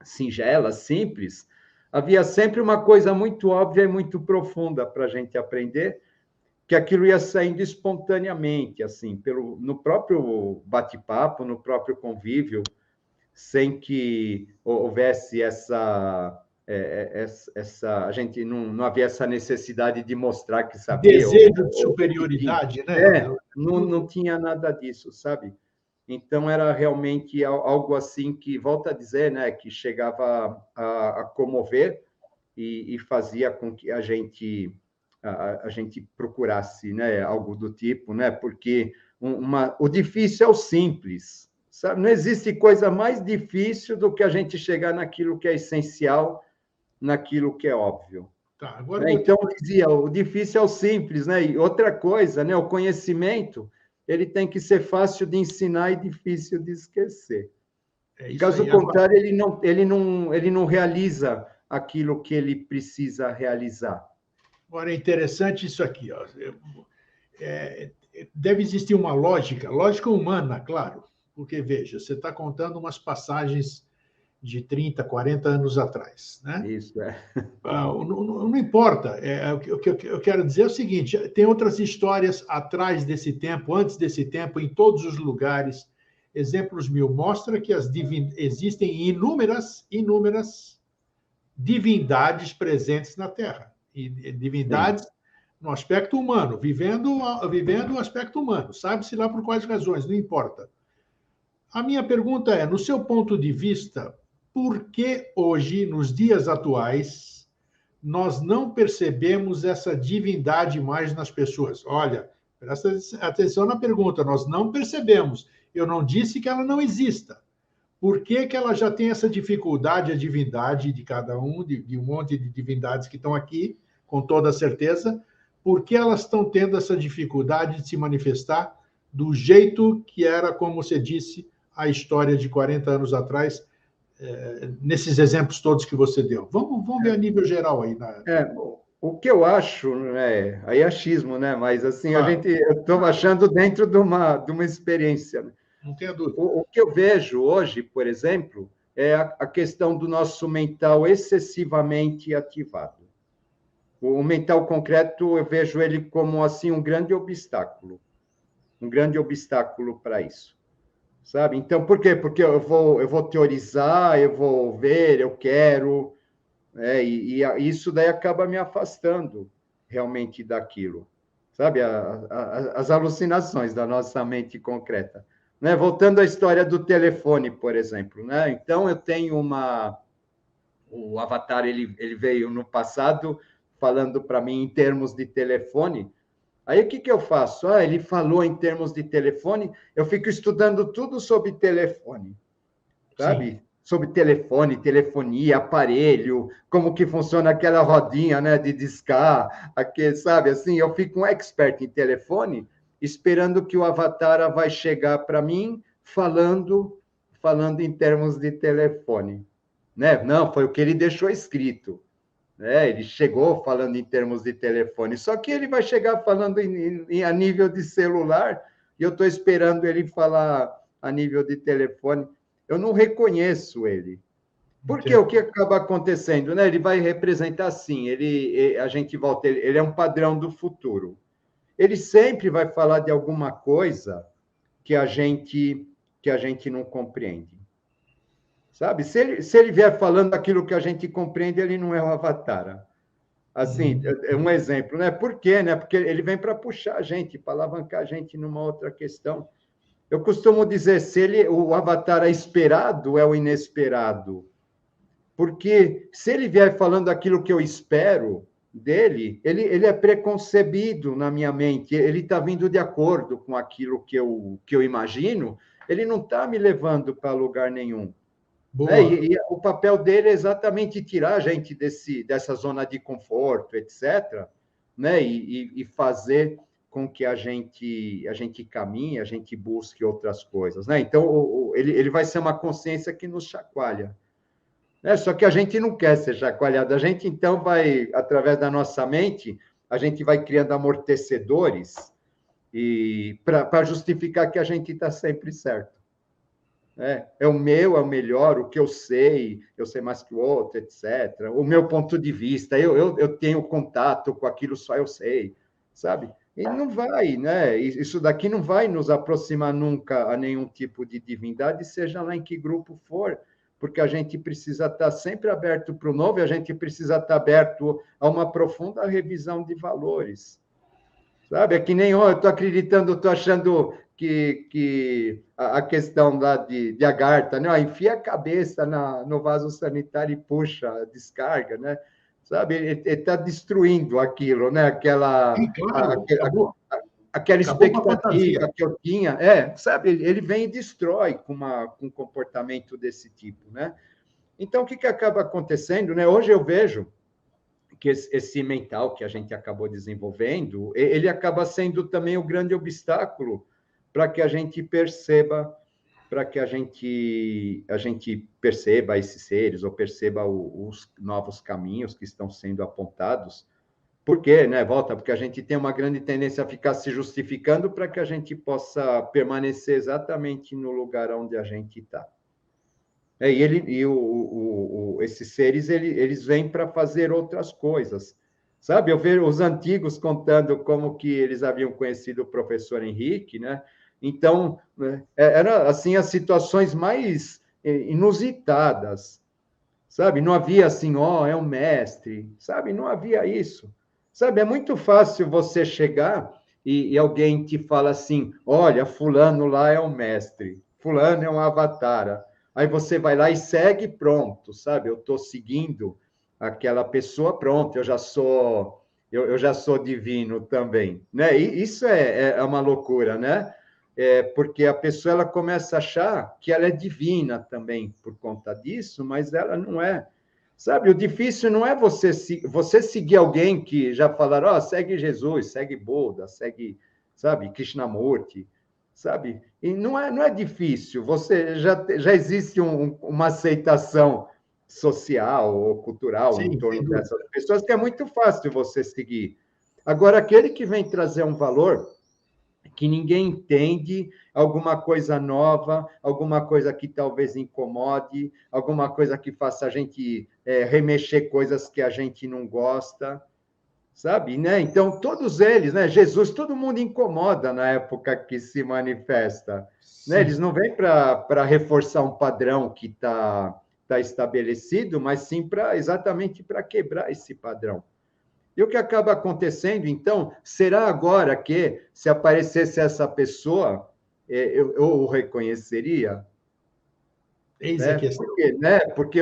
Speaker 2: singelas, simples, havia sempre uma coisa muito óbvia e muito profunda para a gente aprender, que aquilo ia saindo espontaneamente, assim, no próprio bate-papo, no próprio convívio, sem que houvesse a gente não havia essa necessidade de mostrar que sabia
Speaker 1: Desejo de
Speaker 2: ou pedir.
Speaker 1: superioridade, né?
Speaker 2: Não tinha nada disso, sabe? Então era realmente algo assim que, volta a dizer, né, que chegava a comover e fazia com que a gente procurasse, né, algo do tipo, né, porque o difícil é o simples, sabe? Não existe coisa mais difícil do que a gente chegar naquilo que é essencial, naquilo que é óbvio.
Speaker 1: Tá, agora eu
Speaker 2: Né?
Speaker 1: vou te...
Speaker 2: Então, eu dizia, o difícil é o simples, né? E outra coisa, né, o conhecimento, ele tem que ser fácil de ensinar e difícil de esquecer.
Speaker 1: É isso
Speaker 2: Caso
Speaker 1: aí. Agora,
Speaker 2: contrário, ele não realiza aquilo que ele precisa realizar.
Speaker 1: agora é interessante isso aqui. Ó. Deve existir uma lógica humana, claro, Porque, veja, você está contando umas passagens de 30, 40 anos atrás, né?
Speaker 2: Isso, é.
Speaker 1: Não importa. O que eu quero dizer é o seguinte: tem outras histórias atrás desse tempo, antes desse tempo, em todos os lugares. Exemplos mil. Mostra que existem inúmeras divindades presentes na Terra. E
Speaker 2: Sim.
Speaker 1: divindades no aspecto humano, vivendo o aspecto humano. Sabe-se lá por quais razões, não importa. A minha pergunta é, no seu ponto de vista, por que hoje, nos dias atuais, nós não percebemos essa divindade mais nas pessoas? Olha, presta atenção na pergunta, nós não percebemos. Eu não disse que ela não exista. Por que que ela já tem essa dificuldade, a divindade de cada um, de um monte de divindades que estão aqui, com toda certeza, por que elas estão tendo essa dificuldade de se manifestar do jeito que era, como você disse, a história de 40 anos atrás, nesses exemplos todos que você deu? Vamos ver a nível geral aí.
Speaker 2: O que eu acho, né, aí é achismo, né, mas assim,
Speaker 1: Claro,
Speaker 2: eu estou achando dentro de uma experiência, né?
Speaker 1: não tenha dúvida.
Speaker 2: O que eu vejo hoje, por exemplo, é a questão do nosso mental excessivamente ativado. O mental concreto, eu vejo ele como assim um grande obstáculo para isso, sabe? Então, por quê? Porque eu vou teorizar, eu vou ver, eu quero, e isso daí acaba me afastando realmente daquilo, sabe? As alucinações da nossa mente concreta. Né? Voltando à história do telefone, por exemplo, né? Então, eu tenho o Avatar, ele veio no passado falando para mim em termos de telefone. Aí, o que eu faço? Ele falou em termos de telefone, eu fico estudando tudo sobre telefone,
Speaker 1: Sim.
Speaker 2: sabe? Sobre telefone, telefonia, aparelho, como que funciona aquela rodinha, né, de discar, aquele, sabe? Assim, eu fico um expert em telefone, esperando que o Avatar vai chegar para mim falando em termos de telefone, né? Não, foi o que ele deixou escrito, né? Ele chegou falando em termos de telefone, só que ele vai chegar falando a nível de celular, e eu estou esperando ele falar a nível de telefone. Eu não reconheço ele. Porque o
Speaker 1: Entendo.
Speaker 2: que acaba acontecendo, né? Ele vai representar assim, a gente volta, ele é um padrão do futuro. Ele sempre vai falar de alguma coisa que a gente não compreende. Sabe? Se ele vier falando aquilo que a gente compreende, ele não é o Avatar. Assim, é um exemplo, né? Por quê? Né? Porque ele vem para puxar a gente, para alavancar a gente numa outra questão. Eu costumo dizer, o Avatar é esperado, é o inesperado. Porque se ele vier falando aquilo que eu espero dele, ele é preconcebido na minha mente, ele está vindo de acordo com aquilo que eu imagino, ele não está me levando para lugar nenhum. Né?
Speaker 1: Boa.
Speaker 2: E o papel dele é exatamente tirar a gente dessa zona de conforto, etc., né? E fazer com que a gente caminhe, a gente busque outras coisas. Né? Então, ele vai ser uma consciência que nos chacoalha. Né? Só que a gente não quer ser chacoalhado. A gente, então, vai, através da nossa mente, a gente vai criando amortecedores e para justificar que a gente está sempre certo. É o meu, é o melhor, o que eu sei mais que o outro, etc. O meu ponto de vista, eu tenho contato com aquilo, só eu sei, sabe? E não vai, né? Isso daqui não vai nos aproximar nunca a nenhum tipo de divindade, seja lá em que grupo for, porque a gente precisa estar sempre aberto para o novo e a gente precisa estar aberto a uma profunda revisão de valores. Sabe? É que nem eu estou acreditando, estou achando que a questão lá de Agartha, né? Enfia a cabeça no vaso sanitário e puxa a descarga, né? Sabe? Ele está destruindo aquilo, né?
Speaker 1: Sim, claro.
Speaker 2: Aquela
Speaker 1: Acabou com a fantasia.
Speaker 2: expectativa que eu tinha, sabe? Ele vem e destrói com um comportamento desse tipo, né? Então, o que acaba acontecendo, né? Hoje eu vejo que esse mental que a gente acabou desenvolvendo, ele acaba sendo também o grande obstáculo para que a gente perceba, esses seres, ou perceba os novos caminhos que estão sendo apontados Por quê, né? Volta, porque a gente tem uma grande tendência a ficar se justificando para que a gente possa permanecer exatamente no lugar onde a gente está. Esses seres, eles vêm para fazer outras coisas. Sabe, eu vejo os antigos contando como que eles haviam conhecido o professor Henrique, né? Então, eram assim as situações mais inusitadas, sabe? Não havia assim, ó, é um mestre, sabe? Não havia isso. Sabe, é muito fácil você chegar e alguém te fala assim, olha, fulano lá é um mestre, fulano é um avatar. Aí você vai lá e segue, pronto, sabe? Eu estou seguindo aquela pessoa, pronto, eu já sou divino também, né? E isso é uma loucura, né? Porque a pessoa ela começa a achar que ela é divina também por conta disso, mas ela não é. Sabe, o difícil não é você seguir alguém que já falaram, ó, segue Jesus, segue Buda, segue, sabe, Krishnamurti, sabe? E não é difícil, já existe uma aceitação social ou cultural em
Speaker 1: Sim, sem
Speaker 2: torno
Speaker 1: dúvida.
Speaker 2: dessas pessoas que é muito fácil você seguir. Agora, aquele que vem trazer um valor que ninguém entende, alguma coisa nova, alguma coisa que talvez incomode, alguma coisa que faça a gente remexer coisas que a gente não gosta, sabe? Né? Então, todos eles, né? Jesus, todo mundo incomoda na época que se manifesta. Né? Eles
Speaker 1: Sim.
Speaker 2: não vêm para reforçar um padrão que tá estabelecido, mas sim exatamente para quebrar esse padrão. E o que acaba acontecendo, então, será agora que, se aparecesse essa pessoa, eu o reconheceria?
Speaker 1: Eis a
Speaker 2: Né?
Speaker 1: questão.
Speaker 2: Por quê? Né? Porque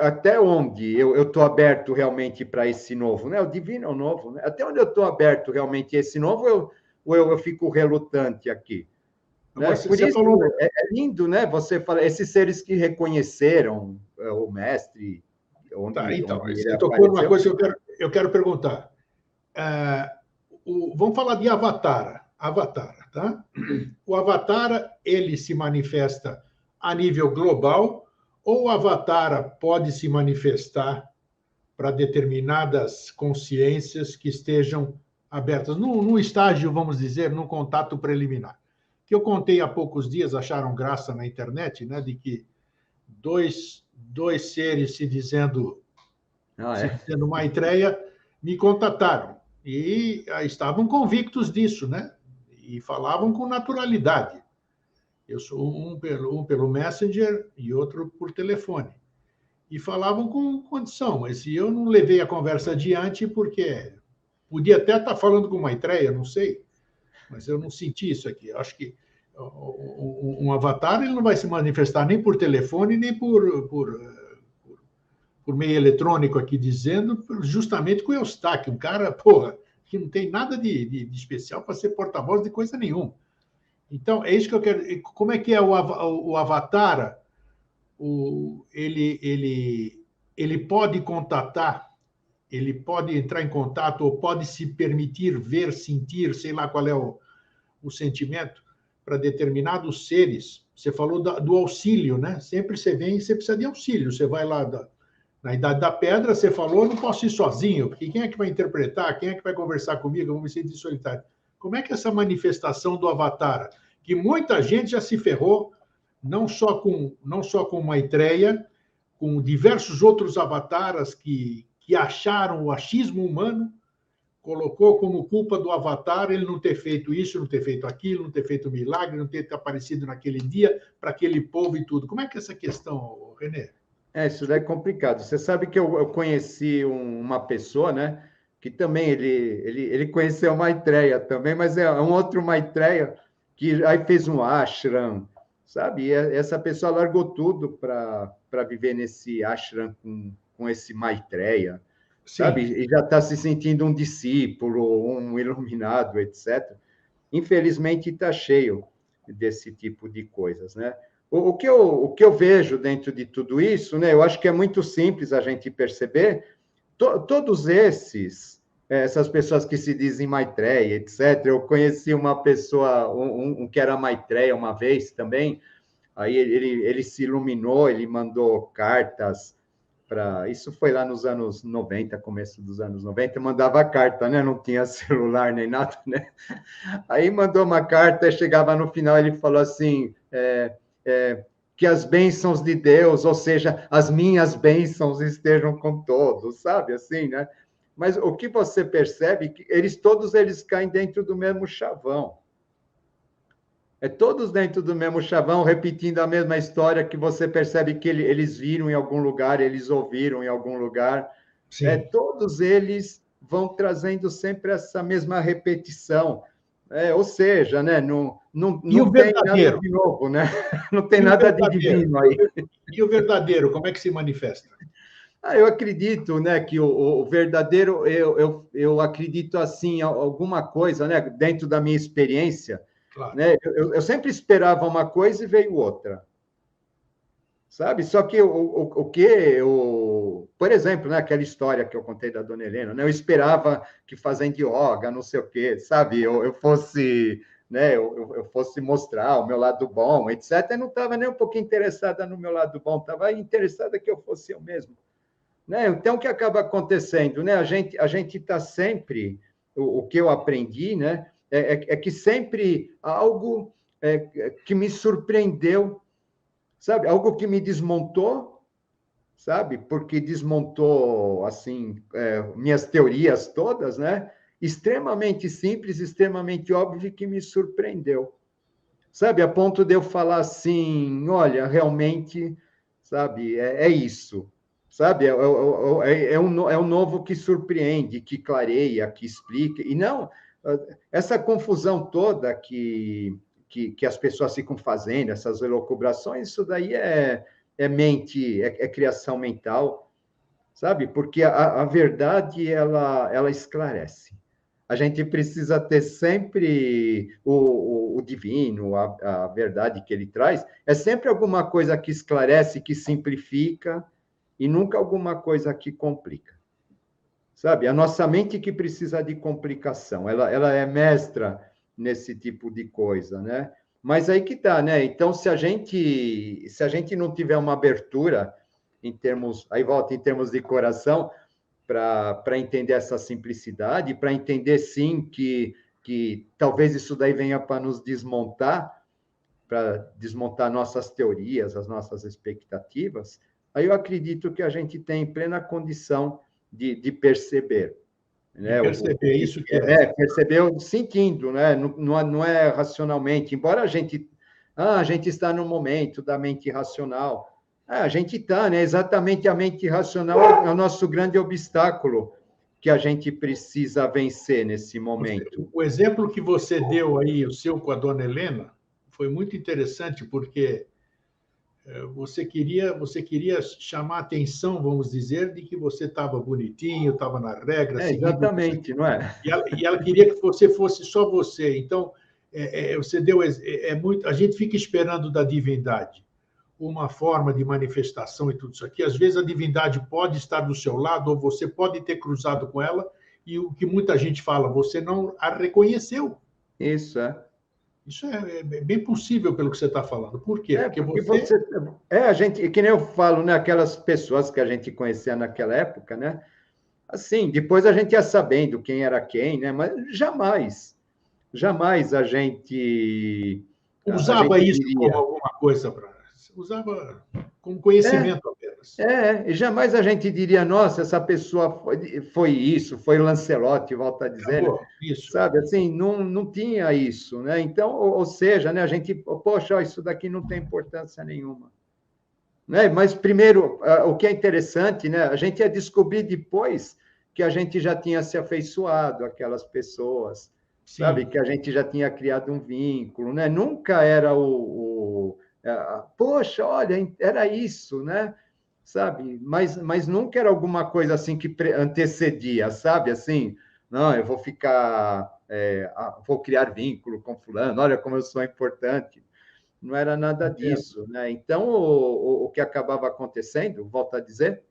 Speaker 2: até onde eu estou aberto realmente para esse novo? Né? O divino é o novo. Né? Até onde eu estou aberto realmente a esse novo, eu fico relutante aqui. Né?
Speaker 1: Agora,
Speaker 2: Por
Speaker 1: você
Speaker 2: isso,
Speaker 1: falou.
Speaker 2: é lindo, né? Você fala, esses seres que reconheceram o mestre,
Speaker 1: Tá, então,
Speaker 2: onde ele
Speaker 1: você tocou numa
Speaker 2: apareceu.
Speaker 1: coisa que eu quero perguntar. Vamos falar de Avatar. Avatar, tá? O Avatar, ele se manifesta a nível global ou o Avatar pode se manifestar para determinadas consciências que estejam abertas, num estágio, vamos dizer, num contato preliminar? Que eu contei há poucos dias, acharam graça na internet, né, de que dois seres
Speaker 2: Ah,
Speaker 1: se
Speaker 2: é?
Speaker 1: dizendo Maitreya, me contataram e estavam convictos disso, né? E falavam com naturalidade. Eu sou um pelo Messenger e outro por telefone. E falavam com condição, mas eu não levei a conversa adiante porque podia até estar falando com Maitreya, não sei, mas eu não senti isso aqui. Eu acho que um avatar ele não vai se manifestar nem por telefone, nem por meio eletrônico aqui dizendo, justamente com o Eustáquio, um cara, porra, que não tem nada de especial para ser porta-voz de coisa nenhuma. Então, é isso que eu quero. Como é que é o Avatar? Ele pode contatar, ele pode entrar em contato, ou pode se permitir ver, sentir, sei lá qual é o sentimento, para determinados seres. Você falou do auxílio, né? Sempre você vem e você precisa de auxílio. Você vai lá na Idade da Pedra, você falou, eu não posso ir sozinho, porque quem é que vai interpretar, quem é que vai conversar comigo, eu vou me sentir solitário. Como é que essa manifestação do Avatar, que muita gente já se ferrou, não só com Maitreya, com diversos outros avataras que acharam o achismo humano, colocou como culpa do Avatar ele não ter feito isso, não ter feito aquilo, não ter feito milagre, não ter aparecido naquele dia para aquele povo e tudo. Como é que é essa questão, René?
Speaker 2: Isso daí é complicado. Você sabe que eu conheci uma pessoa, né? Que também ele conheceu Maitreya também, mas é um outro Maitreya que aí fez um ashram, sabe? E essa pessoa largou tudo para viver nesse ashram com esse Maitreya, sabe?
Speaker 1: Sim,
Speaker 2: E já está se sentindo um discípulo, um iluminado, etc. Infelizmente está cheio desse tipo de coisas, né? O que eu vejo dentro de tudo isso, né? Eu acho que é muito simples a gente perceber. Todos essas pessoas que se dizem Maitreya, etc. Eu conheci uma pessoa, que era Maitreya uma vez também. Aí ele se iluminou, ele mandou cartas Isso foi lá nos anos 90, começo dos anos 90, mandava carta, né? Não tinha celular nem nada, né? Aí mandou uma carta, chegava no final, ele falou assim, que as bênçãos de Deus, ou seja, as minhas bênçãos estejam com todos, sabe? Assim, né? Mas o que você percebe, que todos eles caem dentro do mesmo chavão. Todos dentro do mesmo chavão, repetindo a mesma história, que você percebe que eles viram em algum lugar, eles ouviram em algum lugar. Todos eles vão trazendo sempre essa mesma repetição. Ou seja, né, não tem nada de novo, né? Não tem nada de divino aí.
Speaker 1: E o verdadeiro, como é que se manifesta?
Speaker 2: Eu acredito, né, que o verdadeiro, eu acredito assim, alguma coisa, né, dentro da minha experiência,
Speaker 1: claro,
Speaker 2: né, eu sempre esperava uma coisa e veio outra, sabe? Só que por exemplo, né, aquela história que eu contei da Dona Helena, né, eu esperava que fazendo yoga, não sei o quê, sabe? Eu fosse, né, eu fosse mostrar o meu lado bom, etc. Eu não estava nem um pouquinho interessada no meu lado bom, estava interessada que eu fosse eu mesmo. Né? Então, o que acaba acontecendo? Né? A gente está sempre, o que eu aprendi, né? Que sempre algo que me surpreendeu, sabe? Algo que me desmontou, sabe? Porque desmontou, assim, minhas teorias todas, né? Extremamente simples, extremamente óbvio, que me surpreendeu, sabe? A ponto de eu falar assim, olha, realmente, sabe? É isso. Sabe? É um novo que surpreende, que clareia, que explica. E não, essa confusão toda que as pessoas ficam fazendo, essas elucubrações, isso daí é mente, é criação mental, sabe? Porque a verdade, ela esclarece. A gente precisa ter sempre o divino, a verdade que ele traz, é sempre alguma coisa que esclarece, que simplifica, e nunca alguma coisa que complica. Sabe? A nossa mente que precisa de complicação, ela é mestra nesse tipo de coisa, né? Mas aí que tá, né? Então, se a gente não tiver uma abertura aí volta em termos de coração, para entender essa simplicidade, para entender, sim, que talvez isso daí venha para nos desmontar, para desmontar nossas teorias, as nossas expectativas, aí eu acredito que a gente tem plena condição de perceber. Né?
Speaker 1: De perceber isso que é.
Speaker 2: Perceber sentindo, né? Não é racionalmente, embora a gente está no momento da mente racional. A gente está, né? Exatamente, a mente racional é o nosso grande obstáculo que a gente precisa vencer nesse momento.
Speaker 1: O exemplo que você deu aí, o seu com a Dona Helena, foi muito interessante, porque você queria chamar a atenção, vamos dizer, de que você estava bonitinho, estava na regra,
Speaker 2: exatamente, não é?
Speaker 1: E ela queria que você fosse só você. Então, você deu muito. A gente fica esperando da divindade uma forma de manifestação e tudo isso aqui. Às vezes a divindade pode estar do seu lado ou você pode ter cruzado com ela e o que muita gente fala, você não a reconheceu.
Speaker 2: Isso
Speaker 1: Isso é bem possível pelo que você está falando. Por quê?
Speaker 2: Porque a gente, que nem eu falo, né? Aquelas pessoas que a gente conhecia naquela época, né? Assim, depois a gente ia sabendo quem era quem, né? Mas jamais a gente
Speaker 1: usava isso
Speaker 2: diria,
Speaker 1: como alguma coisa para. Usava como conhecimento apenas.
Speaker 2: E jamais a gente diria, nossa, essa pessoa foi isso, foi Lancelotti, volta a dizer, né?
Speaker 1: Isso.
Speaker 2: Sabe, assim, não tinha isso, né? Então, ou seja, né, a gente, poxa, isso daqui não tem importância nenhuma. Né? Mas, primeiro, o que é interessante, né, a gente ia descobrir depois que a gente já tinha se afeiçoado àquelas pessoas, sim, sabe? Que a gente já tinha criado um vínculo, né? Nunca era poxa, olha, era isso, né? Sabe? Mas nunca era alguma coisa assim que antecedia, sabe? Assim, não, eu vou vou criar vínculo com fulano, olha como eu sou importante. Não era nada disso, né? Então, o que acabava acontecendo, volto a dizer,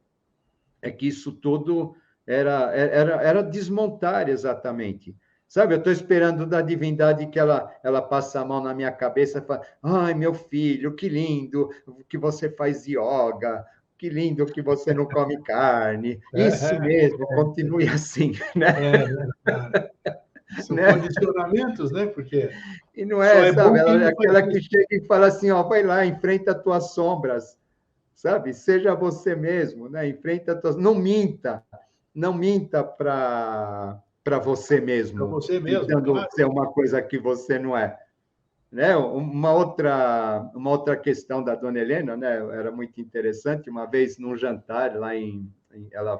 Speaker 2: é que isso tudo era desmontar exatamente. Sabe, eu estou esperando da divindade que ela passe a mão na minha cabeça e fale, ai, meu filho, que lindo que você faz yoga, que lindo que você não come carne. Isso mesmo, continue assim, né?
Speaker 1: Cara. São
Speaker 2: Né?
Speaker 1: condicionamentos, né? Porque
Speaker 2: E não
Speaker 1: só
Speaker 2: é,
Speaker 1: é
Speaker 2: sabe?
Speaker 1: bom quem
Speaker 2: Ela é
Speaker 1: não faz
Speaker 2: aquela que
Speaker 1: isso.
Speaker 2: chega e fala assim, ó, vai lá, enfrenta as tuas sombras, sabe? Seja você mesmo, né? Enfrenta as tuas... Não minta para você
Speaker 1: Para
Speaker 2: mesmo,
Speaker 1: você mesmo,
Speaker 2: tentando
Speaker 1: claro.
Speaker 2: ser uma coisa que você não é. Né? Uma outra questão da dona Helena, né? Era muito interessante. Uma vez num jantar lá ela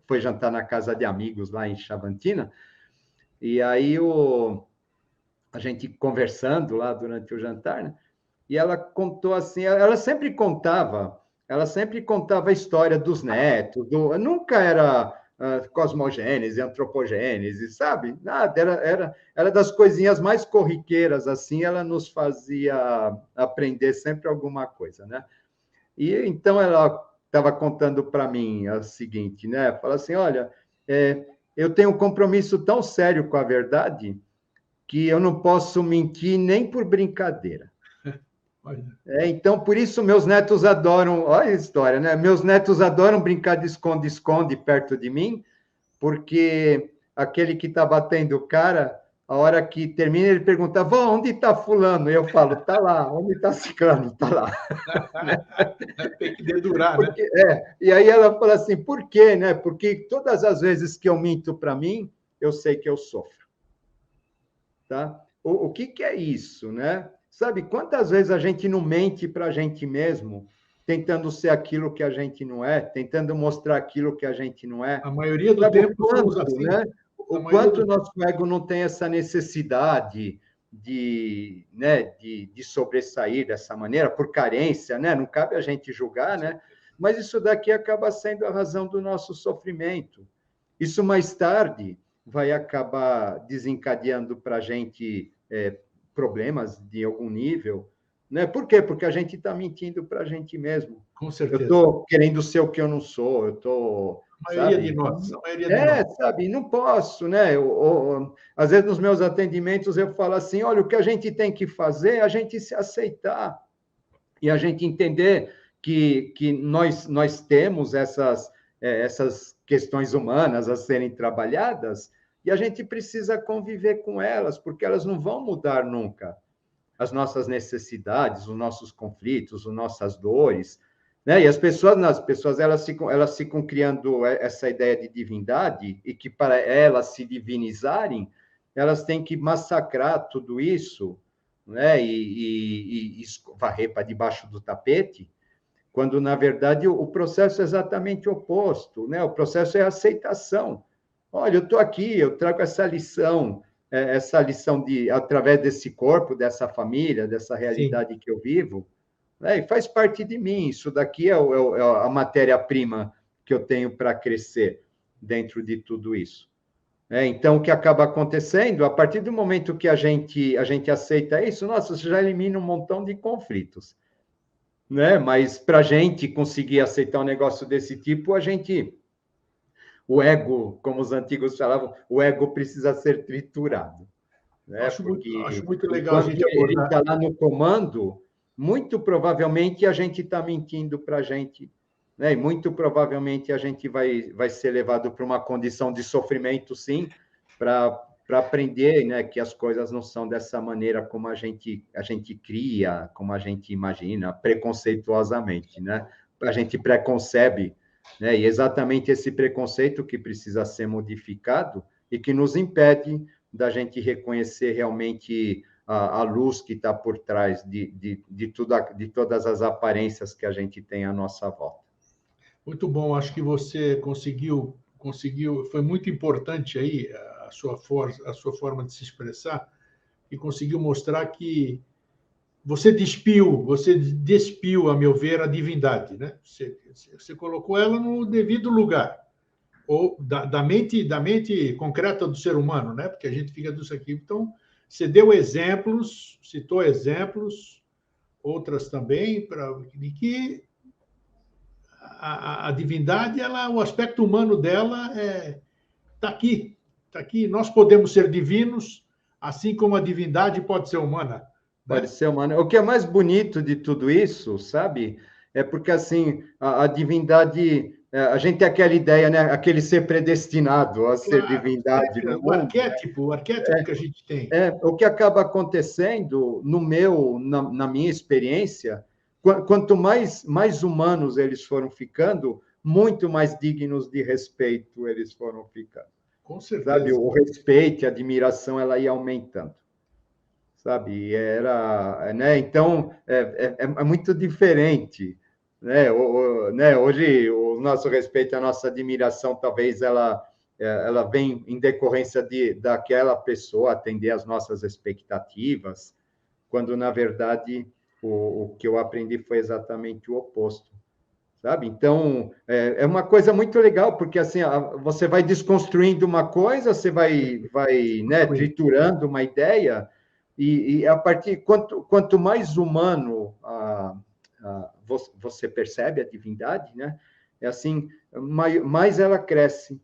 Speaker 2: foi jantar na casa de amigos lá em Chavantina, e aí a gente conversando lá durante o jantar, né? E ela contou assim, ela sempre contava a história dos netos, nunca era cosmogênese, antropogênese, sabe? Nada, era das coisinhas mais corriqueiras, assim, ela nos fazia aprender sempre alguma coisa, né? E então ela estava contando para mim o seguinte, né? Fala assim, olha, eu tenho um compromisso tão sério com a verdade que eu não posso mentir nem por brincadeira. Então, por isso, meus netos adoram... Olha a história, né? Meus netos adoram brincar de esconde-esconde perto de mim, porque aquele que está batendo o cara, a hora que termina, ele pergunta, vó, onde está fulano? E eu falo, está lá. Onde está ciclano? Está lá.
Speaker 1: Tem que dedurar, né?
Speaker 2: E aí ela fala assim, por quê, né? Porque todas as vezes que eu minto para mim, eu sei que eu sofro. Tá? O que é isso, né? Sabe, quantas vezes a gente não mente para a gente mesmo, tentando ser aquilo que a gente não é, tentando mostrar aquilo que a gente não é?
Speaker 1: A maioria do
Speaker 2: Sabe o
Speaker 1: tempo somos
Speaker 2: quanto,
Speaker 1: assim.
Speaker 2: né?
Speaker 1: A
Speaker 2: O
Speaker 1: maioria
Speaker 2: quanto o
Speaker 1: do
Speaker 2: nosso ego não tem essa necessidade né, de sobressair dessa maneira, por carência, né? Não cabe a gente julgar, né? Mas isso daqui acaba sendo a razão do nosso sofrimento. Isso mais tarde vai acabar desencadeando para a gente problemas de algum nível, né? Por quê? Porque a gente está mentindo para a gente mesmo.
Speaker 1: Com
Speaker 2: Eu
Speaker 1: certeza.
Speaker 2: estou querendo ser o que eu não sou, eu estou,
Speaker 1: A maioria
Speaker 2: sabe?
Speaker 1: de nós, a maioria de nós.
Speaker 2: Sabe, não posso, né? Às vezes nos meus atendimentos eu falo assim, olha, o que a gente tem que fazer é a gente se aceitar e a gente entender que nós temos essas questões humanas a serem trabalhadas e a gente precisa conviver com elas, porque elas não vão mudar nunca. As nossas necessidades, os nossos conflitos, as nossas dores, né? E as pessoas elas ficam criando essa ideia de divindade e que para elas se divinizarem, elas têm que massacrar tudo isso, né? E varrer para debaixo do tapete, quando, na verdade, o processo é exatamente o oposto, né? O processo é a aceitação. Olha, eu estou aqui, eu trago essa lição através desse corpo, dessa família, dessa
Speaker 1: Sim.
Speaker 2: realidade que eu vivo, né? E faz parte de mim. Isso daqui é a matéria-prima que eu tenho para crescer dentro de tudo isso. Então, o que acaba acontecendo, a partir do momento que a gente aceita isso, nossa, você já elimina um montão de conflitos. Né? Mas para a gente conseguir aceitar um negócio desse tipo, o ego, como os antigos falavam, o ego precisa ser triturado. Né?
Speaker 1: Acho
Speaker 2: Porque
Speaker 1: muito legal a
Speaker 2: enquanto
Speaker 1: gente
Speaker 2: ele
Speaker 1: abordar.
Speaker 2: está lá no comando, muito provavelmente a gente está mentindo para a gente. Né? E muito provavelmente a gente vai ser levado para uma condição de sofrimento, sim, para aprender, né, que as coisas não são dessa maneira como a gente cria, como a gente imagina, preconceituosamente, né? A gente preconcebe, né? E exatamente esse preconceito que precisa ser modificado e que nos impede da gente reconhecer realmente a luz que está por trás de todas as aparências que a gente tem à nossa volta.
Speaker 1: Muito bom, acho que você conseguiu, foi muito importante aí a sua forma de se expressar e conseguiu mostrar que você despiu, a meu ver, a divindade, né? Você colocou ela no devido lugar, ou da mente concreta do ser humano, né? Porque a gente fica disso aqui. Então, você deu exemplos, citou exemplos, outras também, de que a divindade, o aspecto humano dela está aqui, está aqui. Nós podemos ser divinos, assim como a divindade pode ser humana.
Speaker 2: Pode
Speaker 1: Né?
Speaker 2: ser humano. O que é mais bonito de tudo isso, sabe? é porque, assim, a divindade... A gente tem aquela ideia, né? Aquele ser predestinado a ser
Speaker 1: Claro,
Speaker 2: divindade
Speaker 1: sempre
Speaker 2: no mundo.
Speaker 1: o arquétipo que a gente tem.
Speaker 2: O que acaba acontecendo, na minha experiência, quanto mais humanos eles foram ficando, muito mais dignos de respeito eles foram ficando.
Speaker 1: Com
Speaker 2: Sabe,
Speaker 1: certeza.
Speaker 2: o respeito e a admiração, ela ia aumentando. Sabe, era, né? Então, é muito diferente, né? Né? Hoje, o nosso respeito, a nossa admiração, talvez ela vem em decorrência daquela pessoa atender às nossas expectativas, quando, na verdade, o que eu aprendi foi exatamente o oposto, sabe? Então, é uma coisa muito legal, porque, assim, você vai desconstruindo uma coisa, você vai, né, triturando uma ideia, e a partir, quanto mais humano você percebe a divindade, né? É assim, mais ela cresce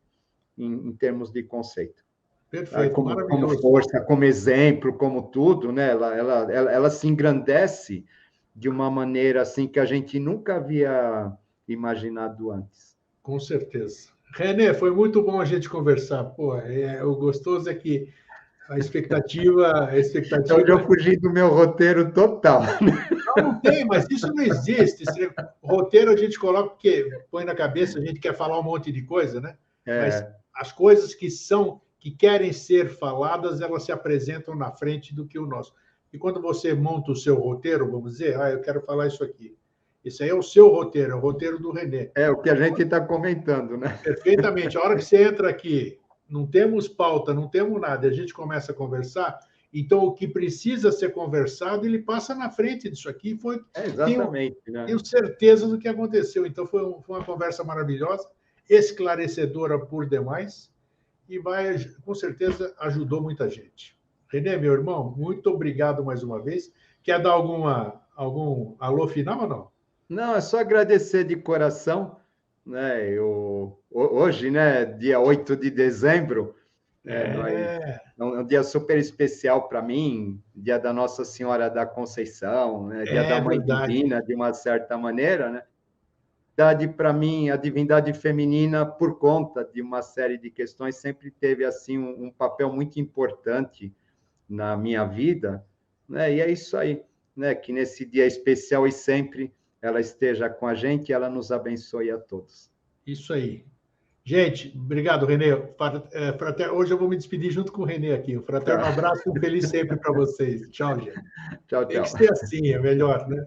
Speaker 2: em termos de conceito.
Speaker 1: Perfeito,
Speaker 2: Como
Speaker 1: maravilhoso.
Speaker 2: força, como exemplo, como tudo, né? Ela se engrandece de uma maneira assim que a gente nunca havia imaginado antes.
Speaker 1: Com certeza. René, foi muito bom a gente conversar. Pô, o gostoso é que a expectativa.
Speaker 2: Então, eu fugi do meu roteiro total.
Speaker 1: Não tem, mas isso não existe. Esse roteiro a gente coloca porque põe na cabeça, a gente quer falar um monte de coisa, né? Mas as coisas que querem ser faladas, elas se apresentam na frente do que o nosso. E quando você monta o seu roteiro, vamos dizer, eu quero falar isso aqui. Esse aí é o seu roteiro, é o roteiro do René.
Speaker 2: É o que a gente está comentando, né?
Speaker 1: Perfeitamente. A hora que você entra aqui, não temos pauta, não temos nada, a gente começa a conversar, então o que precisa ser conversado, ele passa na frente disso aqui.
Speaker 2: Exatamente, né?
Speaker 1: Tenho certeza do que aconteceu. Então foi uma conversa maravilhosa, esclarecedora por demais, e com certeza, ajudou muita gente. René, meu irmão, muito obrigado mais uma vez. Quer dar algum alô final ou não?
Speaker 2: Não, é só agradecer de coração, né? Hoje, né, dia 8 de dezembro, é um dia super especial para mim, dia da Nossa Senhora da Conceição, né? Dia da Mãe
Speaker 1: Verdade.
Speaker 2: Divina, de uma certa maneira, né? Para mim, a divindade feminina, por conta de uma série de questões, sempre teve assim um papel muito importante na minha vida, né? E é isso aí, né? Que nesse dia especial e sempre ela esteja com a gente e ela nos abençoe a todos.
Speaker 1: Isso aí. Gente, obrigado, Renê. Hoje eu vou me despedir junto com o Renê aqui. Um fraterno abraço e um feliz sempre para vocês. Tchau, gente.
Speaker 2: Tchau,
Speaker 1: Tem
Speaker 2: tchau.
Speaker 1: que ser assim, é melhor, né?